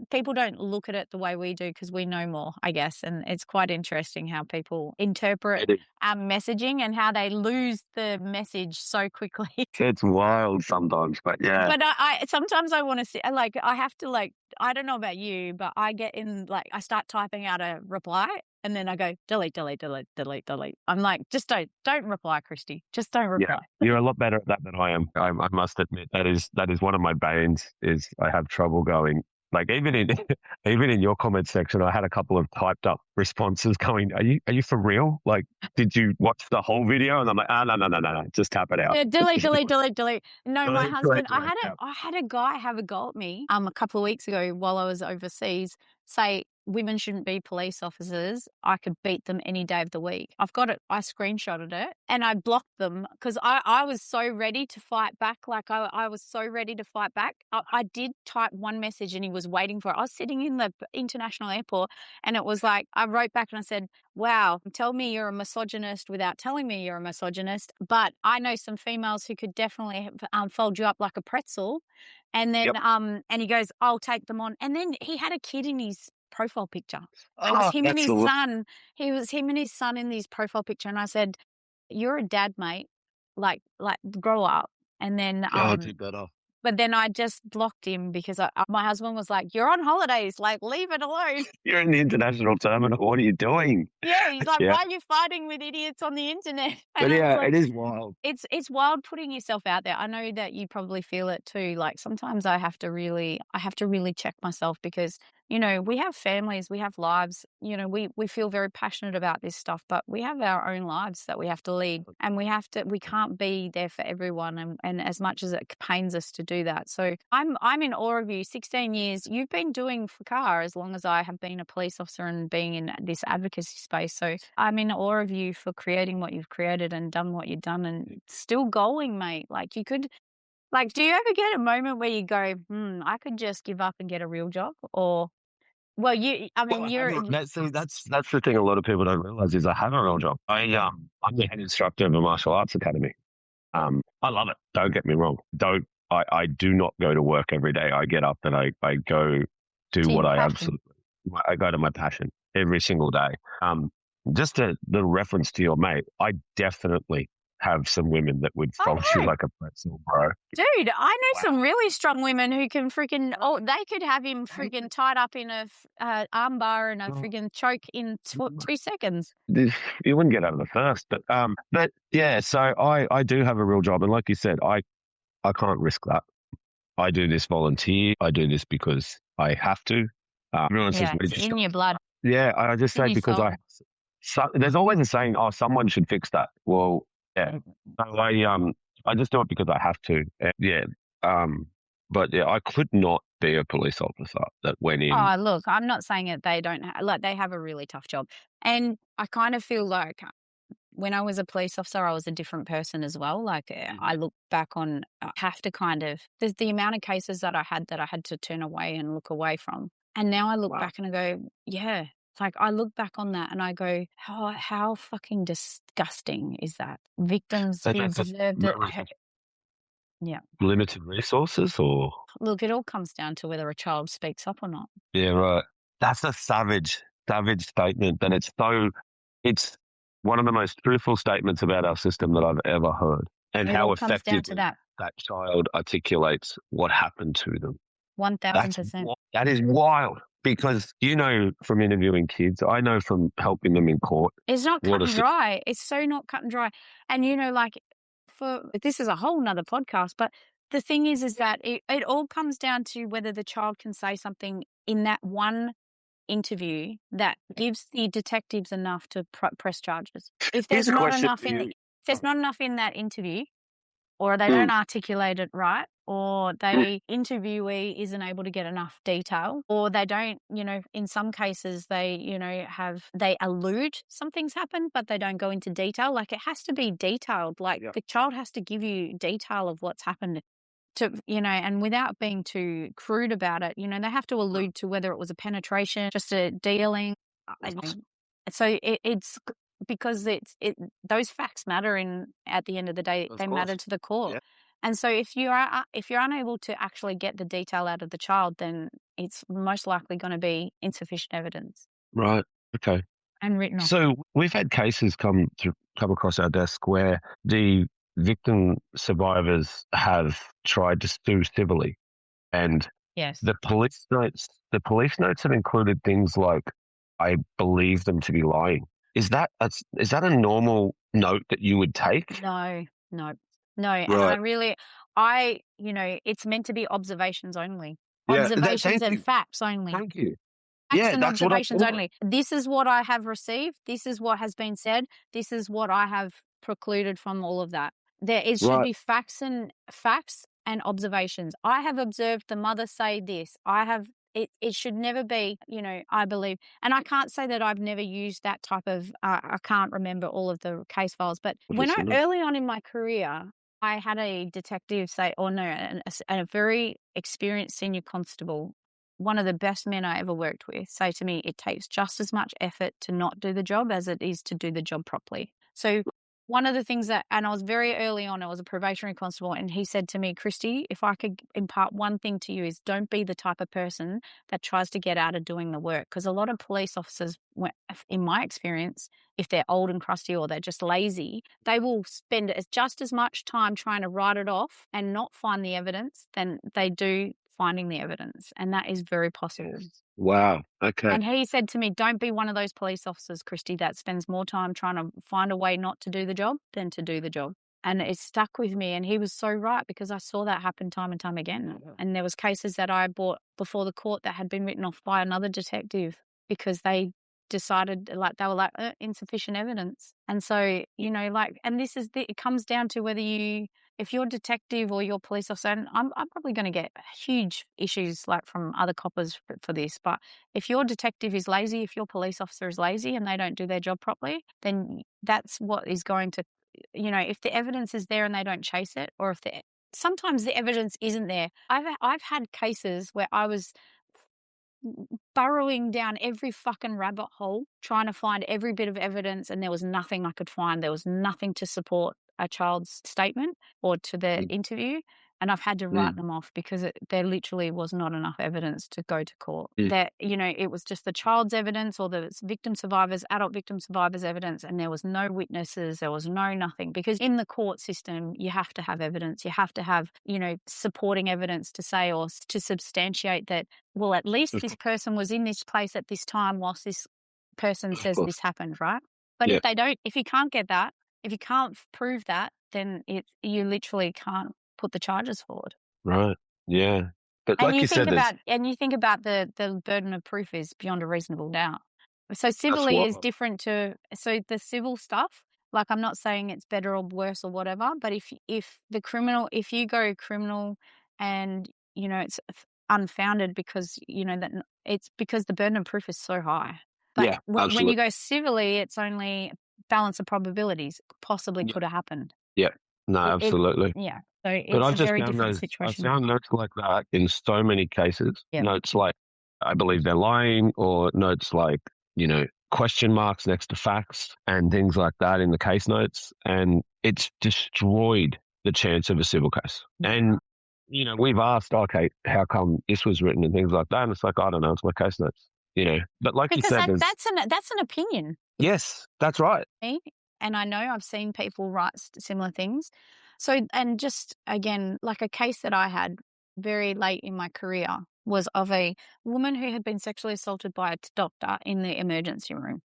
people don't look at it the way we do because we know more, I guess. And it's quite interesting how people interpret our messaging and how they lose the message so quickly. It's wild sometimes, but yeah. But I sometimes I want to see, like, I have to, like, I don't know about you, but I get in, like, I start typing out a reply and then I go delete, delete, delete, delete, delete. I'm like, just don't reply, Kristi. Just don't reply. Yeah, you're a lot better at that than I am. I must admit that is one of my banes. Is I have trouble going. Like, even in even in your comment section, I had a couple of typed up responses going, Are you for real? Like, did you watch the whole video? And I'm like, no, just tap it out. Yeah, delete, delete, delete, delete. No, my Delete, husband, delete, delete, I had a guy have a go at me a couple of weeks ago while I was overseas, say women shouldn't be police officers. I could beat them any day of the week. I've got it. I screenshotted it and I blocked them because I was so ready to fight back. Like, I was so ready to fight back. I did type one message and he was waiting for it. I was sitting in the international airport and it was like, I wrote back and I said, wow, tell me you're a misogynist without telling me you're a misogynist. But I know some females who could definitely fold you up like a pretzel. And then, and he goes, I'll take them on. And then he had a kid in his profile picture. It was him and his son. He was him and his son in his profile picture. And I said, you're a dad, mate. Like, grow up. And then, do better. but then I just blocked him because my husband was like, you're on holidays, like, leave it alone. You're in the international terminal. What are you doing? Yeah, he's like, why are you fighting with idiots on the internet? And But yeah, like, it is wild. It's wild putting yourself out there. I know that you probably feel it too. Like, sometimes I have to really check myself because, we have families, we have lives, we feel very passionate about this stuff, but we have our own lives that we have to lead and we can't be there for everyone. And as much as it pains us to do that. So I'm in awe of you. 16 years, you've been doing F.A.C.A.A as long as I have been a police officer and being in this advocacy space. So I'm in awe of you for creating what you've created and done what you've done and still going, mate. Like, you could, like, do you ever get a moment where you go, I could just give up and get a real job? Or, well, That's the thing a lot of people don't realize is I have a real job. I'm the head instructor of a martial arts academy. I love it. Don't get me wrong. I do not go to work every day. I get up and I go do what I go to my passion every single day. Just the reference to your mate, I definitely have some women that would fold you like a pretzel, bro. Dude, I know some really strong women who can freaking, they could have him freaking tied up in a arm bar and a freaking choke in 2 seconds. You wouldn't get out of the first, but yeah, so I do have a real job. And like you said, I can't risk that. I do this volunteer. I do this because I have to. Everyone says, it's in your blood. Yeah, I just say because there's always a saying, someone should fix that. Well, yeah, so I just do it because I have to. But yeah, I could not be a police officer that went in. Oh, look, I'm not saying that they don't they have a really tough job, and I kind of feel like when I was a police officer, I was a different person as well. Like, I look back on, I have to there's the amount of cases that I had to turn away and look away from. And now I look back and I go, yeah, Like, I look back on that and I go, how fucking disgusting is that? Victims And who that's deserved it. Yeah. limited resources, or Look, it all comes down to whether a child speaks up or not. yeah, right. That's a savage statement, and it's one of the most truthful statements about our system that I've ever heard, and It how all comes down to effectively that. that child articulates what happened to them. 1000%. That is wild, because from interviewing kids, I know from helping them in court. It's not What cut a and dry. It's so not cut and dry. And, like, this is a whole nother podcast, but the thing is that it all comes down to whether the child can say something in that one interview that gives the detectives enough to press charges. If Here's there's a not question enough for you. if there's not enough in that interview, or they Mm, don't articulate it right, or the interviewee isn't able to get enough detail, or they don't, in some cases they, they allude something's happened, but they don't go into detail. Like, it has to be detailed. Like, the child has to give you detail of what's happened to, and without being too crude about it, they have to allude to whether it was a penetration, just a dealing. So it's because those facts matter at the end of the day. of They matter course. to the court. Yeah. And so if you're unable to actually get the detail out of the child, then it's most likely going to be insufficient evidence Right. Okay. and written off. So we've had cases come across our desk where the victim survivors have tried to sue civilly, and Yes. the police notes have included things like, "I believe them to be lying." Is that a normal note that you would take? No, no, no. And Right. it's meant to be observations only. Yeah. Observations Thank and you. facts only. Thank you. Facts Yeah, and that's what I observations thought. only. This is what I have received. This is what has been said. This is what I have precluded from all of that. It should Right. be facts and observations. I have observed the mother say this. It should never be, I believe. And I can't say that I've never used that type of, I can't remember all of the case files. But Listener. early on in my career, I had a detective say, or no, a very experienced senior constable, one of the best men I ever worked with, say to me, it takes just as much effort to not do the job as it is to do the job properly. So one of the things and I was very early on, I was a probationary constable, and he said to me, Kristi, if I could impart one thing to you, is don't be the type of person that tries to get out of doing the work. Because a lot of police officers, in my experience, if they're old and crusty or they're just lazy, they will spend just as much time trying to write it off and not find the evidence than they do finding the evidence. And that is very possible. Wow. Okay. And he said to me, don't be one of those police officers, Kristi, that spends more time trying to find a way not to do the job than to do the job. And it stuck with me. And he was so right, because I saw that happen time and time again. And there was cases that I brought before the court that had been written off by another detective because they decided, like, they were like, insufficient evidence. And so, and it comes down to whether if you're detective or you're police officer, and I'm probably going to get huge issues like from other coppers for this, but if your detective is lazy, if your police officer is lazy and they don't do their job properly, then that's what is going to, if the evidence is there and they don't chase it, or sometimes the evidence isn't there. I've had cases where I was burrowing down every fucking rabbit hole trying to find every bit of evidence, and there was nothing I could find. There was nothing to support a child's statement or to their interview, and I've had to write them off because there literally was not enough evidence to go to court. That, it was just the child's evidence or the adult victim survivors evidence, and there was no witnesses, there was no nothing. Because in the court system, you have to have evidence. You have to have, supporting evidence to say or to substantiate that, well, at least this person was in this place at this time whilst this person says this happened, right? But Yeah. if you can't get that, if you can't prove that, then you literally can't put the charges forward. Right. Yeah. But And like you said, you think about the burden of proof is beyond a reasonable doubt. So civilly is wild. different so the civil stuff, like, I'm not saying it's better or worse or whatever, but if you go criminal and, it's unfounded because, that it's because the burden of proof is so high. But Yeah, when you absolutely. go civilly, it's only balance of probabilities possibly Yeah. could have happened. Yeah. No, absolutely. Yeah. So But it's I've a just very found different I situation. found notes like that in so many cases. Yeah. Notes like, "I believe they're lying," or notes like, question marks next to facts and things like that in the case notes. And it's destroyed the chance of a civil case. And, we've asked, okay, how come this was written and things like that? And it's like, I don't know, it's my case notes, But like because you said, that's an opinion. Yes, that's right. And I know I've seen people write similar things. So, and just again, like a case that I had very late in my career was of a woman who had been sexually assaulted by a doctor in the emergency room.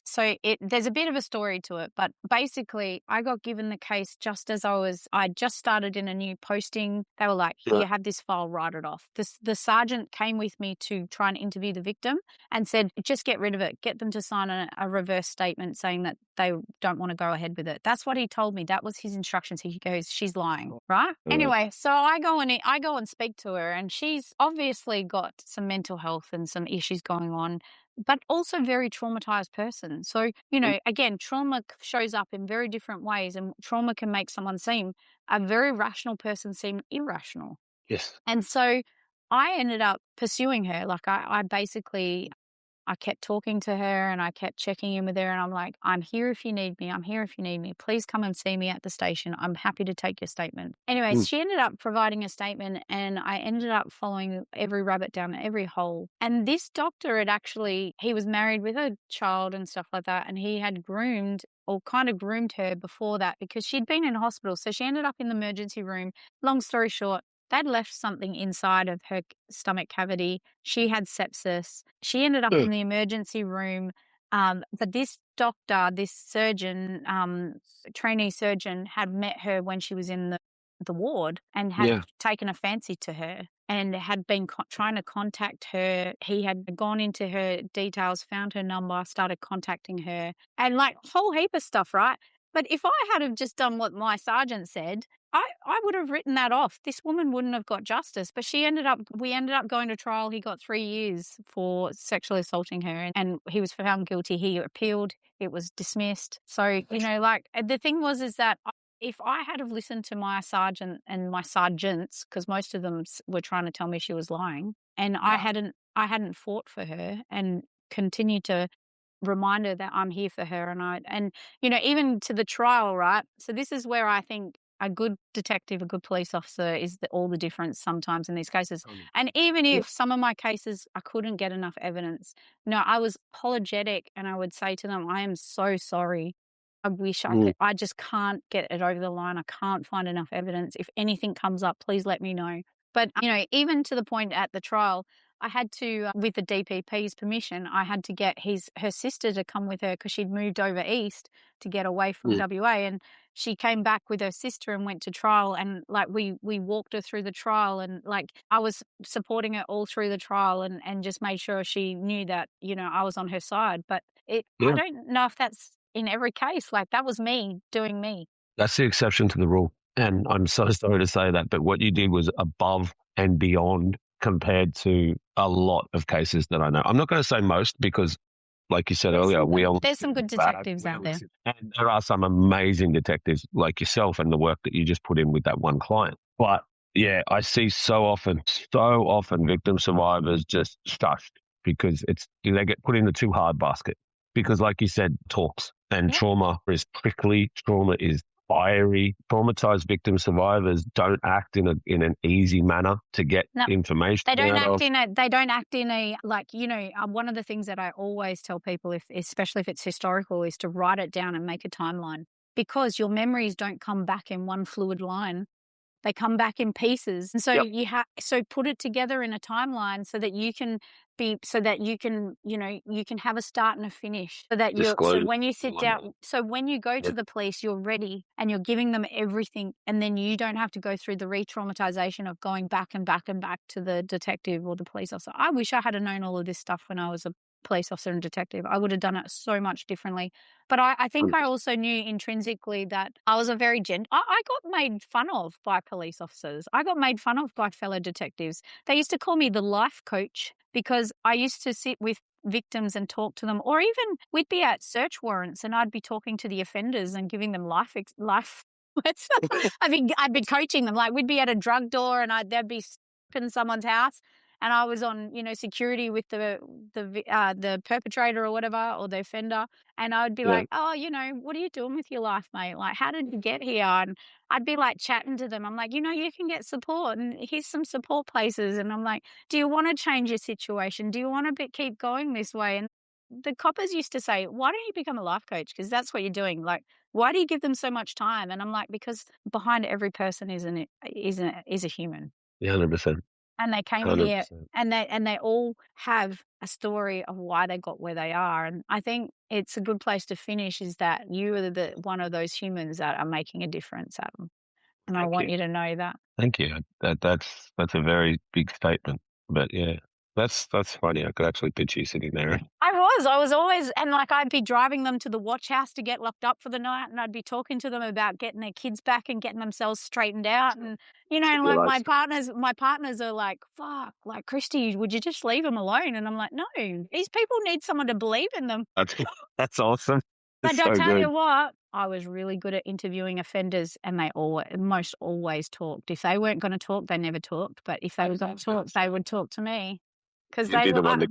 So there's a bit of a story to it, but basically I got given the case just as I just started in a new posting. They were like, Yeah. "You have this file, write it off." The sergeant came with me to try and interview the victim and said, "Just get rid of it. Get them to sign a reverse statement saying that they don't want to go ahead with it." That's what he told me. That was his instructions. He goes, "She's lying," right? Yeah. Anyway, so I go and speak to her, and she's obviously got some mental health and some issues going on, but also very traumatized person. So, again, trauma shows up in very different ways, and trauma can make someone seem a very rational person seem irrational. Yes. And so I ended up pursuing her. Like I kept talking to her and I kept checking in with her, and I'm like, "I'm here if you need me. I'm here if you need me. Please come and see me at the station. I'm happy to take your statement." Anyways, she ended up providing a statement, and I ended up following every rabbit down every hole. And this doctor he was married with a child and stuff like that, and he had groomed her before that because she'd been in hospital. So she ended up in the emergency room. Long story short, they'd left something inside of her stomach cavity. She had sepsis. She ended up in the emergency room. But this doctor, this surgeon, trainee surgeon, had met her when she was in the ward and had taken a fancy to her and had been trying to contact her. He had gone into her details, found her number, started contacting her, and like a whole heap of stuff, right? But if I had have just done what my sergeant said, I would have written that off. This woman wouldn't have got justice, but we ended up going to trial. He got 3 years for sexually assaulting her, and he was found guilty. He appealed. It was dismissed. So, the thing is that if I had have listened to my sergeant and my sergeants, because most of them were trying to tell me she was lying, and I hadn't fought for her and continued to remind her that I'm here for her, and even to the trial, right? So this is where I think a good detective, a good police officer is all the difference sometimes in these cases. And even if some of my cases I couldn't get enough evidence, I was apologetic, and I would say to them, "I am so sorry. I wish I could. I just can't get it over the line. I can't find enough evidence. If anything comes up, please let me know." But, even to the point at the trial, I had to, with the DPP's permission, I had to get her sister to come with her because she'd moved over east to get away from WA, and she came back with her sister and went to trial, and like we walked her through the trial, and like I was supporting her all through the trial, and just made sure she knew that I was on her side. But I don't know if that's in every case. Like that was me doing me. That's the exception to the rule. And I'm so sorry to say that, but what you did was above and beyond compared to a lot of cases that I know. I'm not going to say most because, like you said earlier, there's some good detectives out there. And there are some amazing detectives like yourself and the work that you just put in with that one client. But yeah, I see so often victim survivors just shushed because they get put in the too hard basket. Because like you said, talks and trauma is prickly, trauma is fiery. Traumatized victim survivors don't act in an easy manner to get information. They don't act in a one of the things that I always tell people, especially if it's historical, is to write it down and make a timeline, because your memories don't come back in one fluid line. They come back in pieces. And so so put it together in a timeline so that you can you can have a start and a finish, so that when you sit down, so when you go to the police, you're ready and you're giving them everything. And then you don't have to go through the re-traumatization of going back and back and back to the detective or the police officer. I wish I had known all of this stuff when I was a police officer and detective. I would have done it so much differently. But I think I also knew intrinsically that I was I got made fun of by police officers. I got made fun of by fellow detectives. They used to call me the life coach because I used to sit with victims and talk to them, or even we'd be at search warrants and I'd be talking to the offenders and giving them life. I'd be coaching them. Like we'd be at a drug door and they'd be in someone's house, and I was on, security with the perpetrator or whatever, or the offender, and I would be Yeah. like, "Oh, what are you doing with your life, mate? Like, how did you get here?" And I'd be like chatting to them. I'm like, you can get support, and here's some support places. And I'm like, do you want to change your situation? Do you want to keep going this way? And the coppers used to say, why don't you become a life coach? Because that's what you're doing. Like, why do you give them so much time? And I'm like, because behind every person is a human. Yeah, 100%. And they came here 100%. and they all have a story of why they got where they are. And I think it's a good place to finish, is that you are the one of those humans that are making a difference, Adam. And I Thank want you. you to know that. Thank you. That's a very big statement. But yeah, that's funny. I could actually picture you sitting there. I was always, and like I'd be driving them to the watch house to get locked up for the night, and I'd be talking to them about getting their kids back and getting themselves straightened out. And, and like my partners are like, fuck, like, Kristi, would you just leave them alone? And I'm like, no, these people need someone to believe in them. That's awesome. But It's I so tell you good. what, I was really good at interviewing offenders, and they most always talked. If they weren't going to talk, they never talked. But if they were going to talk, they would talk to me, because You'd be the one to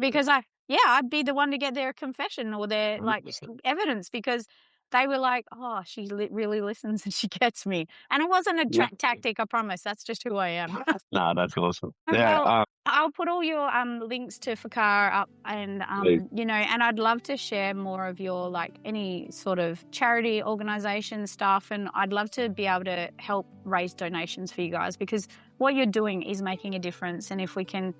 I'd be the one to get their confession or their 100%. evidence, because they were like, oh, she really listens and she gets me. And it wasn't a Yeah. tactic, I promise. That's just who I am. Nah, that's awesome. Well, Yeah. I'll put all your links to F.A.C.A.A up, and Please. and I'd love to share more of your, like, any sort of charity organization stuff, and I'd love to be able to help raise donations for you guys, because what you're doing is making a difference. And if we can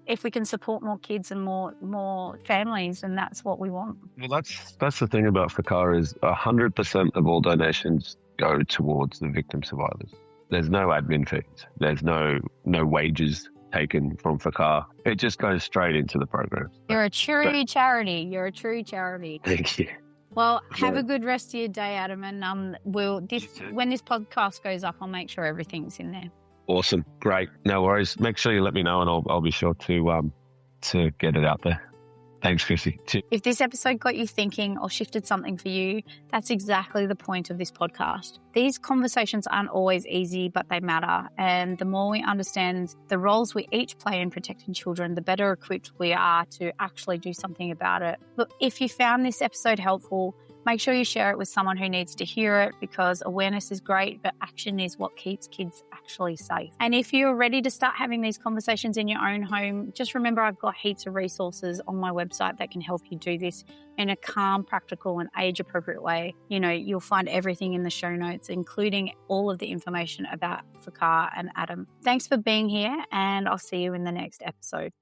if we can support more kids and more families, and that's what we want. Well, that's the thing about F.A.C.A.A is 100% of all donations go towards the victim survivors. There's no admin fees. There's no wages taken from F.A.C.A.A. It just goes straight into the program. You're a true charity. You're a true charity. Thank you. Well, have a good rest of your day, Adam, and when this podcast goes up, I'll make sure everything's in there. Awesome, great, no worries. Make sure you let me know, and I'll be sure to get it out there. Thanks, Kristi. If this episode got you thinking or shifted something for you, that's exactly the point of this podcast. These conversations aren't always easy, but they matter. And the more we understand the roles we each play in protecting children, the better equipped we are to actually do something about it. Look, if you found this episode helpful, make sure you share it with someone who needs to hear it, because awareness is great, but action is what keeps kids actually safe. And if you're ready to start having these conversations in your own home, just remember I've got heaps of resources on my website that can help you do this in a calm, practical, and age-appropriate way. You'll find everything in the show notes, including all of the information about F.A.C.A.A and Adam. Thanks for being here, and I'll see you in the next episode.